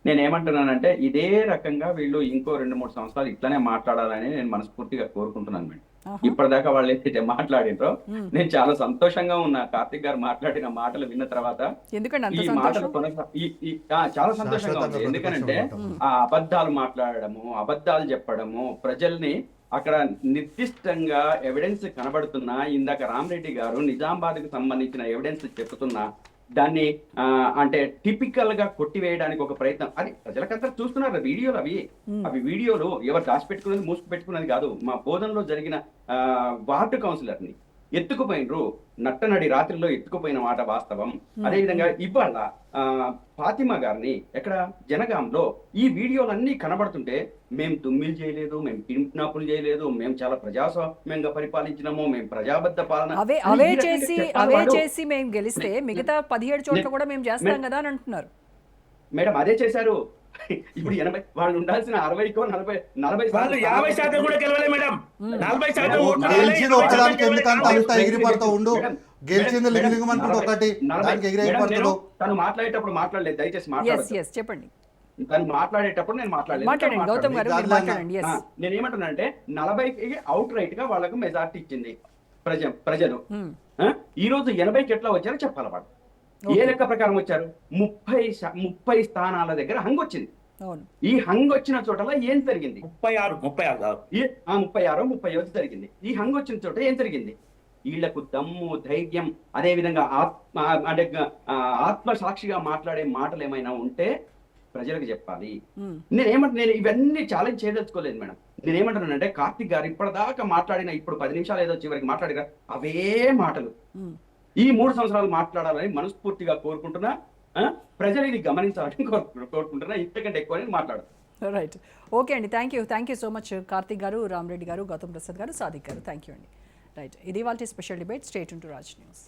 నేను ఏమంటున్నానంటే ఇదే రకంగా వీళ్ళు ఇంకో 2-3 సంవత్సరాలు ఇట్లానే మాట్లాడాలని నేను మనస్ఫూర్తిగా కోరుకుంటున్నాను మేడం. ఇప్పటిదాకా వాళ్ళు ఏదైతే మాట్లాడినో నేను చాలా సంతోషంగా ఉన్నా. కార్తిక్ గారు మాట్లాడిన మాటలు విన్న తర్వాత ఎందుకంటే ఈ మాటలు చాలా సంతోషంగా ఉంది. ఎందుకంటే ఆ అబద్ధాలు మాట్లాడడము, అబద్ధాలు చెప్పడము, ప్రజల్ని అక్కడ నిర్దిష్టంగా ఎవిడెన్స్ కనబడుతున్నా, ఇందాక రామరెడ్డి గారు నిజామాబాద్ కు సంబంధించిన ఎవిడెన్స్ చెప్తున్నా, దాన్ని అంటే టిపికల్ గా కొట్టివేయడానికి ఒక ప్రయత్నం. అది ప్రజలకంతా చూస్తున్నారు వీడియోలు. అవి వీడియోలు ఎవరు దాచిపెట్టుకున్నది మూసుకు పెట్టుకున్నది కాదు. మా బోధనలో జరిగిన వార్డు కౌన్సిలర్ ని ఎత్తుకుపోయినరు, నట్టనడి రాత్రిలో ఎత్తుకుపోయిన మాట వాస్తవం. అదేవిధంగా ఇవాళ ఫాతిమా గారిని ఎక్కడ జనగాంలో ఈ వీడియోలన్నీ కనబడుతుంటే మేము దుమ్మిలు చేయలేదు, మేము కిడ్నాపులు చేయలేదు, మేము చాలా ప్రజాస్వామ్యంగా పరిపాలించినాము, మేము ప్రజాబద్ధ పాలన అవే చేసి మేము గెలిస్తే మిగతా 17 చోట్ల కూడా మేము చేస్తాం కదా అని అంటున్నారు మేడం. అదే చేశారు. ఇప్పుడు 80 వాళ్ళు ఉండాల్సిన 60కో 40 వాళ్ళు 50% కూడా గెలవలే మేడం. 40% ఓట్లు గెలిచిన ఒక్కదానికి ఎందుకంత అంత ఎగిరిపడతా ఉండు. గెలిచింది లింగమంటుడు ఒకటి, దానికి ఎగిరిపడతాడు. తను మాట్లాడేటప్పుడు మాట్లాడలేదు, దయచేసి మాట్లాడదు. చెప్పండి. తను మాట్లాడేటప్పుడు నేను మాట్లాడండి గౌతమ్ గారు, మాట్లాడండి. నేను ఏమంటున్నానంటే 40కి అవుట్ రైట్ గా వాళ్ళకు మెజార్టీ ఇచ్చింది ప్రజలు. ఈ రోజు 80కి ఎట్లా వచ్చారో చెప్పాలి. వాళ్ళు ఏ లెక్క ప్రకారం వచ్చారు? 30 స్థానాల దగ్గర హంగ్ వచ్చింది. ఈ హంగ్ వచ్చిన చోటలో ఏం జరిగింది? 36 జరిగింది. ఈ హంగ్ వచ్చిన చోట ఏం జరిగింది? వీళ్లకు దమ్ము, ధైర్యం, అదే విధంగా ఆత్మ సాక్షిగా మాట్లాడే మాటలు ఏమైనా ఉంటే ప్రజలకు చెప్పాలి. నేను ఇవన్నీ ఛాలెంజ్ చేయదలుచుకోలేదు మేడం. నేనేమంటున్నానంటే కార్తిక్ గారు ఇప్పటిదాకా మాట్లాడిన, ఇప్పుడు 10 నిమిషాలు ఏదో చివరికి మాట్లాడిన అవే మాటలు ఈ 3 సంవత్సరాలు మాట్లాడాలని మనస్ఫూర్తిగా కోరుకుంటున్నా. ప్రజలు ఇది గమనించాలని కోరుకుంటున్నా. ఇంతకంటే ఎక్కువ మాట్లాడదు. రైట్, ఓకే అండి. Thank you so much Karthik గారు, రామరెడ్డి గారు, గౌతమ్ ప్రసాద్ గారు, సాదిక్ గారు. థ్యాంక్ యూ అండి. రైట్, ఇది వాళ్ళ special debate. Stay tune to Raj news.